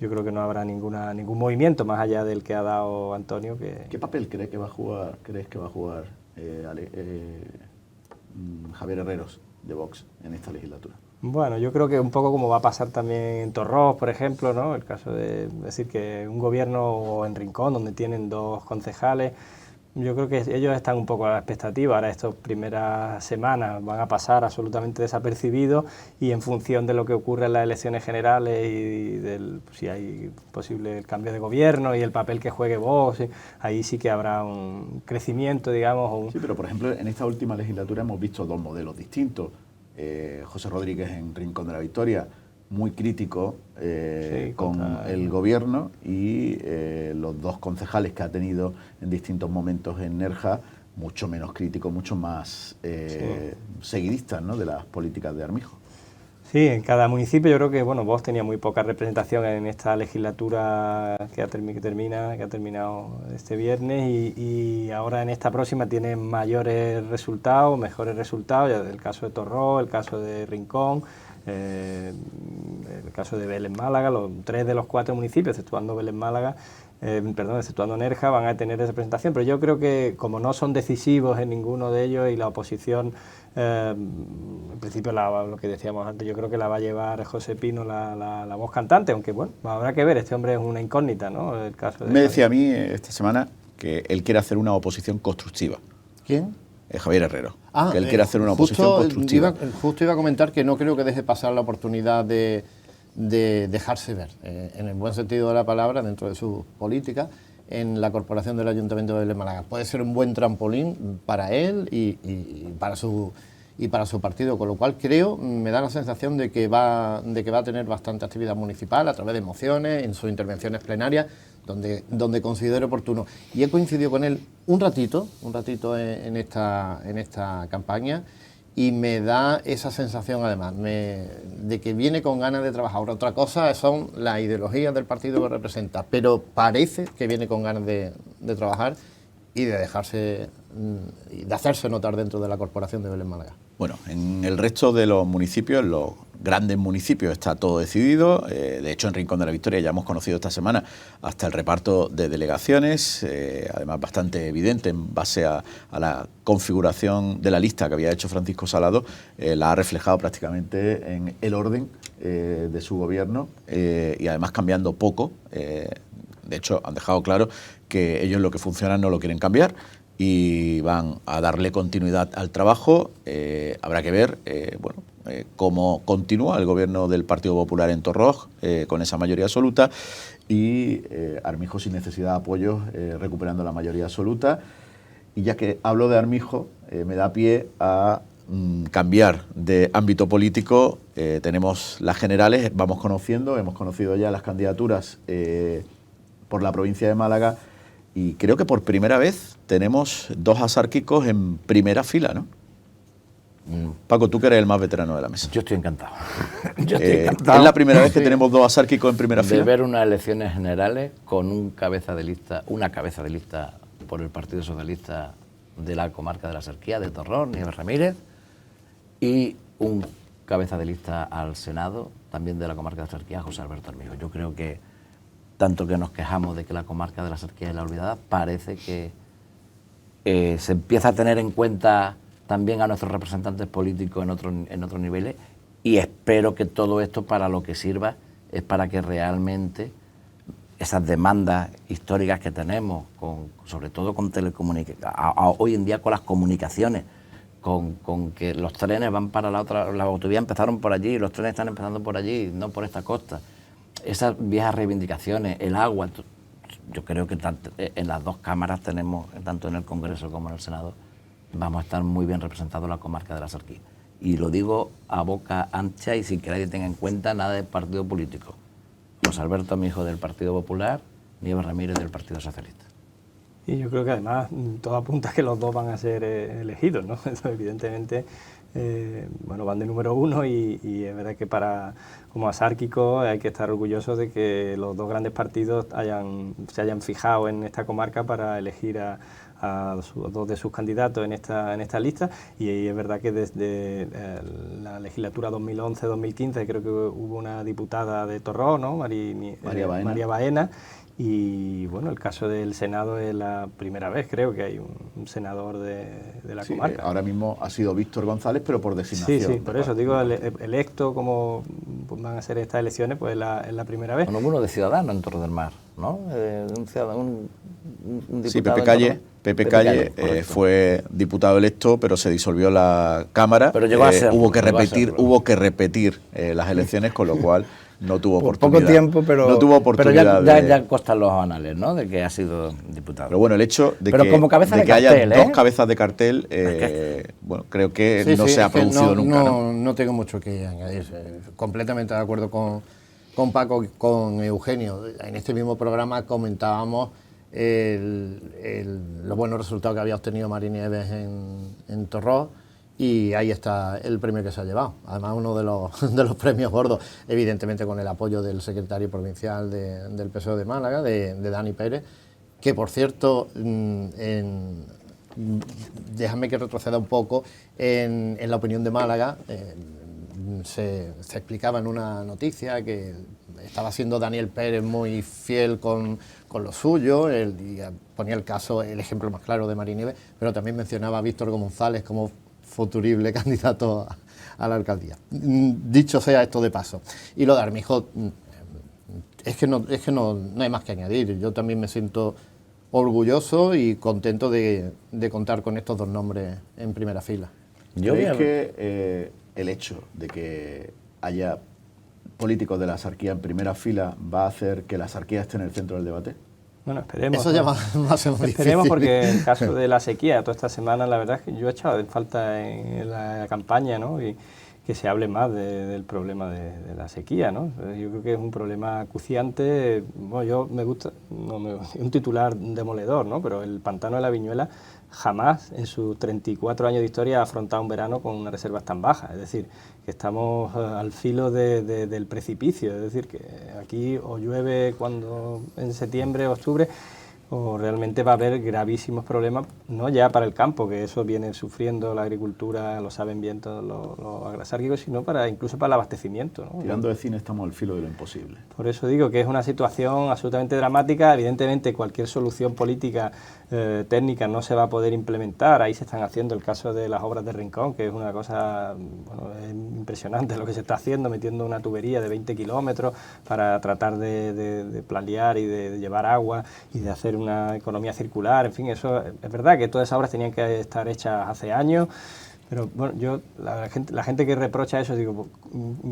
Yo creo que no habrá ningún movimiento más allá del que ha dado Antonio.
¿Qué papel crees que va a jugar Javier Herreros de Vox en esta legislatura?
Bueno, yo creo que un poco como va a pasar también en Torrós, por ejemplo, ¿no? El caso de decir que un gobierno o en Rincón, donde tienen 2 concejales, yo creo que ellos están un poco a la expectativa. Ahora estas primeras semanas van a pasar absolutamente desapercibidos y en función de lo que ocurre en las elecciones generales y si hay posible cambio de gobierno y el papel que juegue Vox, ahí sí que habrá un crecimiento, digamos.
Sí, pero por ejemplo en esta última legislatura hemos visto 2 modelos distintos. José Rodríguez en Rincón de la Victoria, muy crítico con el gobierno y los 2 concejales que ha tenido en distintos momentos en Nerja, mucho menos crítico, mucho más seguidista, ¿no?, de las políticas de Armijo.
Sí, en cada municipio yo creo que Vox tenía muy poca representación en esta legislatura que ha terminado este viernes y ahora en esta próxima tiene mayores resultados, mejores resultados, ya el caso de Torró, el caso de Rincón, el caso de Vélez Málaga, los 3 de los 4 municipios, exceptuando Vélez Málaga, exceptuando Nerja, van a tener representación, pero yo creo que como no son decisivos en ninguno de ellos y la oposición, en principio lo que decíamos antes, yo creo que la va a llevar José Pino, la voz cantante, aunque bueno, habrá que ver, este hombre es una incógnita, ¿no? El caso de
Me decía a mí esta semana que él quiere hacer una oposición constructiva.
¿Quién?
Javier Herrero, que él quiere hacer una oposición constructiva.
Justo iba a comentar que no creo que deje pasar la oportunidad de dejarse ver, en el buen sentido de la palabra, dentro de su política, en la corporación del Ayuntamiento de Vélez Málaga. Puede ser un buen trampolín para él y para su partido, con lo cual creo, me da la sensación de que va a tener bastante actividad municipal a través de mociones, en sus intervenciones plenarias, donde considere oportuno. Y he coincidido con él un ratito en esta campaña, y me da esa sensación además de que viene con ganas de trabajar. Otra cosa son las ideologías del partido que representa, pero parece que viene con ganas de trabajar y de hacerse notar dentro de la corporación de Vélez Málaga.
Bueno, en el resto de los municipios, los grandes municipios, está todo decidido. De hecho, en Rincón de la Victoria ya hemos conocido esta semana hasta el reparto de delegaciones, además bastante evidente en base a la configuración de la lista que había hecho Francisco Salado, la ha reflejado prácticamente en el orden de su gobierno y además cambiando poco. De hecho, han dejado claro que ellos lo que funciona no lo quieren cambiar y van a darle continuidad al trabajo. Habrá que ver cómo continúa el gobierno del Partido Popular en Torroj con esa mayoría absoluta y Armijo sin necesidad de apoyos recuperando la mayoría absoluta. Y ya que hablo de Armijo, me da pie a cambiar de ámbito político. Tenemos las generales, hemos conocido ya las candidaturas por la provincia de Málaga y creo que por primera vez tenemos 2 asárquicos en primera fila, ¿no? Paco, tú que eres el más veterano de la mesa.
Yo estoy encantado.
¿Es la primera vez que tenemos 2 asárquicos en primera fila?
De ver unas elecciones generales con una cabeza de lista por el Partido Socialista de la comarca de la Axarquía, de Torrón, Nieves Ramírez, y un cabeza de lista al Senado, también de la comarca de la Axarquía, José Alberto Armijo. Yo creo que, tanto que nos quejamos de que la comarca de la Axarquía es la olvidada, parece que se empieza a tener en cuenta también a nuestros representantes políticos en otros niveles, y espero que todo esto para lo que sirva es para que realmente esas demandas históricas que tenemos, sobre todo con telecomunicaciones, hoy en día con las comunicaciones, con que los trenes van para las autovías empezaron por allí, los trenes están empezando por allí, no por esta costa. Esas viejas reivindicaciones, el agua, yo creo que en las 2 cámaras tenemos, tanto en el Congreso como en el Senado, vamos a estar muy bien representados la comarca de la Axarquía. Y lo digo a boca ancha y sin que nadie tenga en cuenta nada de partido político. José Alberto Armijo del Partido Popular, Nieves Ramírez del Partido Socialista.
Y yo creo que además todo apunta a que los 2 van a ser elegidos, ¿no? Eso, evidentemente, van de número 1 y es verdad que como asárquico hay que estar orgullosos de que los 2 grandes partidos se hayan fijado en esta comarca para elegir a 2 de sus candidatos en esta lista, y es verdad que desde la legislatura 2011-2015 creo que hubo una diputada de Torró, ¿no? María Baena. Y bueno, el caso del Senado es la primera vez, creo, que hay un senador de la comarca.
Ahora mismo ha sido Víctor González, pero por designación.
Sí, por eso digo, electo como van a ser estas elecciones, pues es la primera vez.
Bueno, uno de Ciudadanos en Torre del Mar, ¿no? Un diputado.
Sí, Pepe Calle fue diputado electo, pero se disolvió la Cámara.
Pero llegó a ser.
Hubo que repetir las elecciones, con lo cual no tuvo oportunidad.
Poco tiempo, pero
no tuvo oportunidad.
Pero ya constan los anales, ¿no? De que ha sido diputado.
Pero bueno, el hecho de que haya 2 cabezas de cartel, bueno, creo que no se ha producido nunca.
No tengo mucho que añadir. Completamente de acuerdo con Paco y con Eugenio. En este mismo programa comentábamos los buenos resultados que había obtenido Marinieves en Torrós, y ahí está el premio que se ha llevado. Además, uno de los premios gordos, evidentemente con el apoyo del secretario provincial del PSOE de Málaga, de Dani Pérez, que por cierto, déjame que retroceda un poco, en la opinión de Málaga, se explicaba en una noticia que estaba siendo Daniel Pérez muy fiel con lo suyo, y ponía el ejemplo más claro de Marinieves, pero también mencionaba a Víctor González como futurible candidato a la alcaldía. Dicho sea esto de paso. Y lo de Armijo, es que no hay más que añadir. Yo también me siento orgulloso y contento de contar con estos dos nombres en primera fila.
¿Creéis que el hecho de que haya políticos de la Axarquía en primera fila va a hacer que la Axarquía esté en el centro del debate?
Bueno, esperemos.
Eso ya va a ser muy
esperemos,
difícil.
porque en el caso de la sequía, toda esta semana, la verdad es que yo he echado en falta en la campaña, ¿no? Y que se hable más del problema de la sequía, ¿no? Yo creo que es un problema acuciante. Bueno, me gusta, un titular demoledor, ¿no? Pero el pantano de la Viñuela jamás en sus 34 años de historia ha afrontado un verano con unas reservas tan bajas. Es decir, que estamos al filo del precipicio. Es decir, que aquí o llueve en septiembre o octubre, o realmente va a haber gravísimos problemas, no ya para el campo, que eso viene sufriendo la agricultura, lo saben bien todos los agrasárquicos, sino incluso para el abastecimiento, ¿no?
Tirando de cine estamos al filo de lo imposible.
Por eso digo que es una situación absolutamente dramática. Evidentemente cualquier solución política técnica no se va a poder implementar. Ahí se están haciendo el caso de las obras de Rincón, que es una cosa es impresionante lo que se está haciendo, metiendo una tubería de 20 kilómetros para tratar de plalear y de llevar agua y de hacer una economía circular. En fin, eso es verdad que todas esas obras tenían que estar hechas hace años. Pero bueno, la gente que reprocha eso, digo,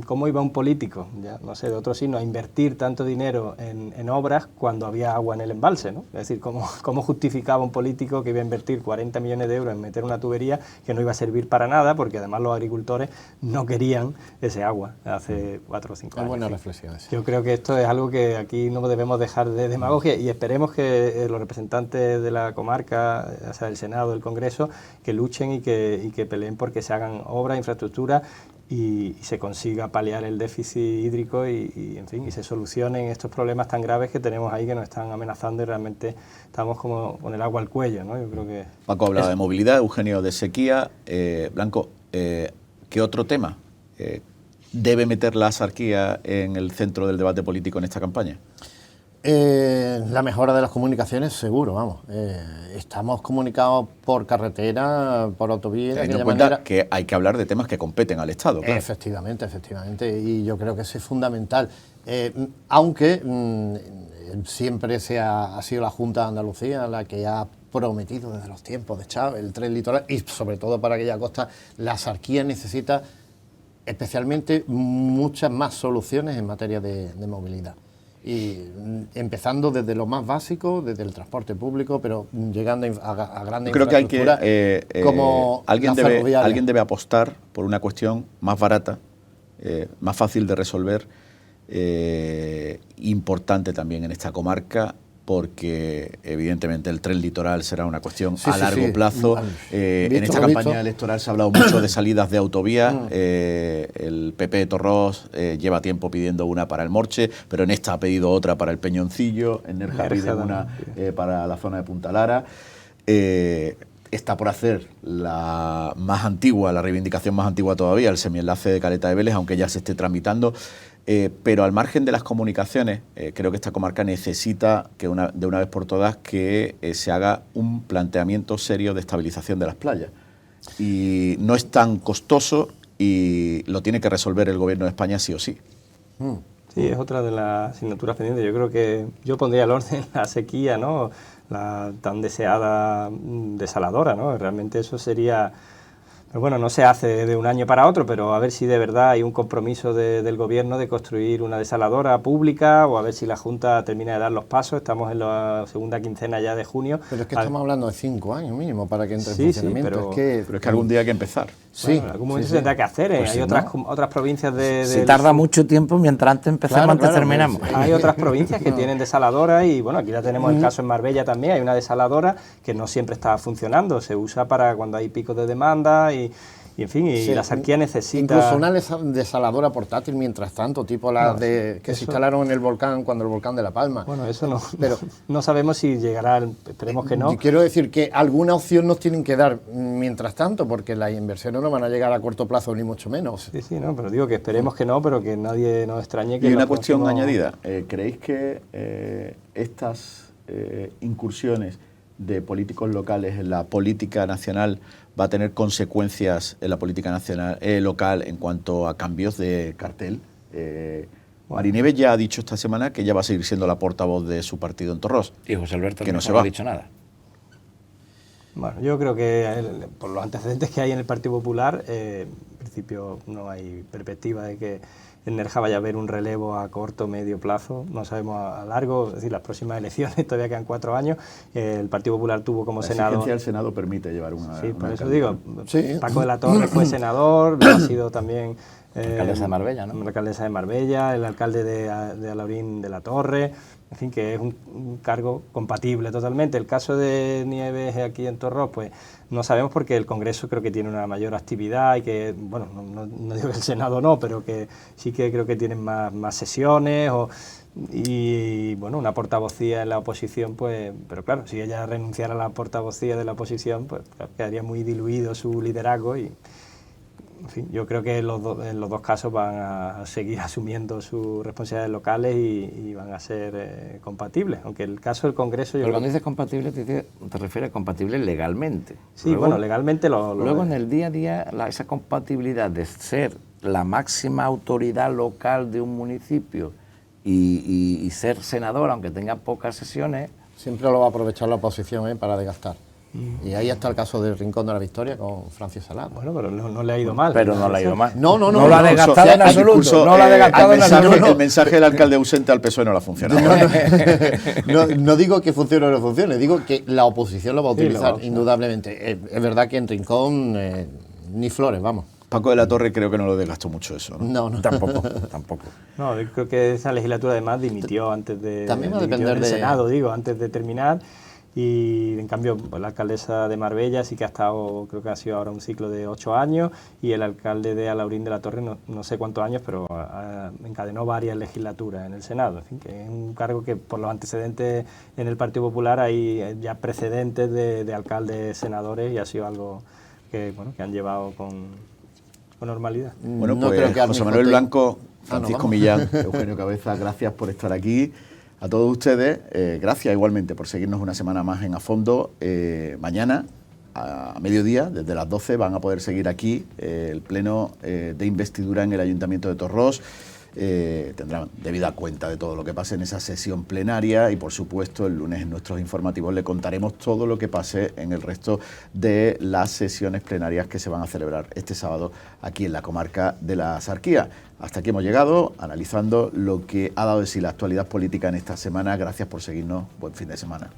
¿cómo iba un político, ya no sé, de otro signo, a invertir tanto dinero en obras cuando había agua en el embalse, ¿no? Es decir, ¿cómo justificaba un político que iba a invertir 40 millones de euros en meter una tubería que no iba a servir para nada, porque además los agricultores no querían ese agua hace 4 o 5 años?
Es buena reflexión esa.
Yo creo que esto es algo que aquí no debemos dejar de demagogia, y esperemos que los representantes de la comarca, o sea, del Senado, del Congreso, que luchen y que peleen porque se hagan obras, infraestructuras y se consiga paliar el déficit hídrico en fin, y se solucionen estos problemas tan graves que tenemos ahí, que nos están amenazando y realmente estamos como con el agua al cuello, ¿no? Yo creo que
Paco hablaba de movilidad, Eugenio de sequía. Blanco, ¿qué otro tema debe meter la Axarquía en el centro del debate político en esta campaña?
La mejora de las comunicaciones, seguro, vamos. Estamos comunicados por carretera, por autovía.
Teniendo en cuenta que hay que hablar de temas que competen al Estado. Claro.
Efectivamente, y yo creo que eso es fundamental. Aunque siempre ha sido la Junta de Andalucía la que ha prometido desde los tiempos de Chávez el tren litoral, y sobre todo para aquella costa, la Axarquía necesita especialmente muchas más soluciones en materia de movilidad. Y empezando desde lo más básico, desde el transporte público, pero llegando a grandes infraestructuras, como
alguien
la ferroviaria.
Alguien debe apostar por una cuestión más barata, más fácil de resolver, importante también en esta comarca, porque evidentemente el tren litoral será una cuestión a largo plazo. En esta campaña electoral se ha hablado mucho de salidas de autovía. El PP de Torrós lleva tiempo pidiendo una para el Morche, pero en esta ha pedido otra para el Peñoncillo. En Nerja pide una para la zona de Punta Lara. Está por hacer la reivindicación más antigua todavía, el semienlace de Caleta de Vélez, aunque ya se esté tramitando. Pero al margen de las comunicaciones, creo que esta comarca necesita que de una vez por todas que se haga un planteamiento serio de estabilización de las playas. Y no es tan costoso y lo tiene que resolver el Gobierno de España sí o sí.
Sí, es otra de las asignaturas pendientes. Yo creo que yo pondría al orden la sequía, ¿no? La tan deseada desaladora, ¿no? Realmente eso sería Pero bueno, no se hace de un año para otro, pero a ver si de verdad hay un compromiso del Gobierno de construir una desaladora pública, o a ver si la Junta termina de dar los pasos. Estamos en la segunda quincena ya de junio.
Pero es que estamos hablando de 5 años mínimo para que entre en
Sí,
funcionamiento.
Pero es que algún día hay que empezar.
Sí,
Bueno, en algún momento se tendrá que hacer.
Pues
Hay
si
otras provincias
Si tarda mucho tiempo, mientras antes empezamos,
Claro,
antes
claro,
terminamos.
pues,
Hay otras provincias que tienen desaladoras y bueno, aquí la tenemos el caso en Marbella también. Hay una desaladora que no siempre está funcionando, se usa para cuando hay picos de demanda y en fin, y
Sí,
la Sarquía necesita...
Incluso una desaladora portátil mientras tanto, tipo las que se instalaron en el volcán, cuando el volcán de La Palma.
Bueno, eso no,
Pero-
no sabemos si llegará, esperemos que no.
Y quiero decir que alguna opción nos tienen que dar mientras tanto, porque las inversiones no van a llegar a corto plazo, ni mucho menos.
Sí, no, pero digo que esperemos que no, pero que nadie nos extrañe que...
Y una
los
cuestión
próximos-
añadida, ¿creéis que estas incursiones de políticos locales en la política nacional va a tener consecuencias en la política nacional local en cuanto a cambios de cartel? Mari Nieves ya ha dicho esta semana que ella va a seguir siendo la portavoz de su partido en Torrós.
Y José Alberto
Que no
no
se va.
ha dicho nada.
Bueno, yo creo que por los antecedentes que hay en el Partido Popular, en principio no hay perspectiva de que en Nerja vaya a haber un relevo a corto o medio plazo, no sabemos a largo, es decir, las próximas elecciones todavía quedan 4 años, el Partido Popular tuvo como
La
senador...
exigencia del Senado permite llevar una...
Sí,
una
por eso
candidatura.
digo,
Sí.
Paco de la Torre fue senador, lo ha sido también...
Alcaldesa de Marbella, ¿no?
La alcaldesa de Marbella, el alcalde de Alaurín de la Torre, en fin, que es un cargo compatible totalmente. El caso de Nieves aquí en Torrós, pues no sabemos porque el Congreso creo que tiene una mayor actividad y que, bueno, no digo que el Senado no, pero que sí que creo que tienen más sesiones y bueno, una portavocía en la oposición, pues, pero claro, si ella renunciara a la portavocía de la oposición, pues claro, quedaría muy diluido su liderazgo y... En fin, yo creo que en los dos casos van a seguir asumiendo sus responsabilidades locales y van a ser compatibles, aunque el caso del Congreso...
Pero cuando dices compatible, te refieres a compatible legalmente.
Sí,
Luego,
bueno, legalmente
luego en el día a día, esa compatibilidad de ser la máxima autoridad local de un municipio y ser senador, aunque tenga pocas sesiones...
Siempre lo va a aprovechar la oposición para desgastar. Y ahí está el caso del Rincón de la Victoria con Francis Salado.
Bueno, pero no le ha ido mal.
Pero no le ha ido mal.
No
lo ha desgastado
o sea,
en
el
absoluto.
discurso,
No lo ha desgastado en absoluto.
El mensaje del alcalde ausente al PSOE no le ha funcionado.
No digo que funcione o no funcione, digo que la oposición lo va a
Sí, lo
utilizar,
va a usar.
indudablemente. Es verdad que en Rincón ni flores, vamos.
Paco de la Torre creo que no lo desgastó mucho eso, ¿no?
No.
Tampoco.
No, yo creo que esa legislatura además dimitió antes de...
También va a
dimitió
depender
en el
de-
Senado, digo, antes de terminar. Y en cambio, pues, la alcaldesa de Marbella sí que ha estado, creo que ha sido ahora un ciclo de 8 años, y el alcalde de Alaurín de la Torre no sé cuántos años, pero encadenó varias legislaturas en el Senado. En fin, que es un cargo que por los antecedentes en el Partido Popular hay ya precedentes de alcaldes, senadores, y ha sido algo que, bueno, que han llevado con normalidad.
Bueno,
No
pues
creo que
José
Armijo
Manuel
te-
Blanco,
no,
Francisco
vamos.
Millán, Eugenio Cabeza, gracias por estar aquí. A todos ustedes, gracias igualmente por seguirnos una semana más en A Fondo. Mañana, a mediodía, desde las 12, van a poder seguir aquí el pleno de investidura en el Ayuntamiento de Torrós. Tendrán debida cuenta de todo lo que pase en esa sesión plenaria y, por supuesto, el lunes en nuestros informativos le contaremos todo lo que pase en el resto de las sesiones plenarias que se van a celebrar este sábado aquí en la comarca de la Sarquía. Hasta aquí hemos llegado, analizando lo que ha dado de sí la actualidad política en esta semana. Gracias por seguirnos. Buen fin de semana.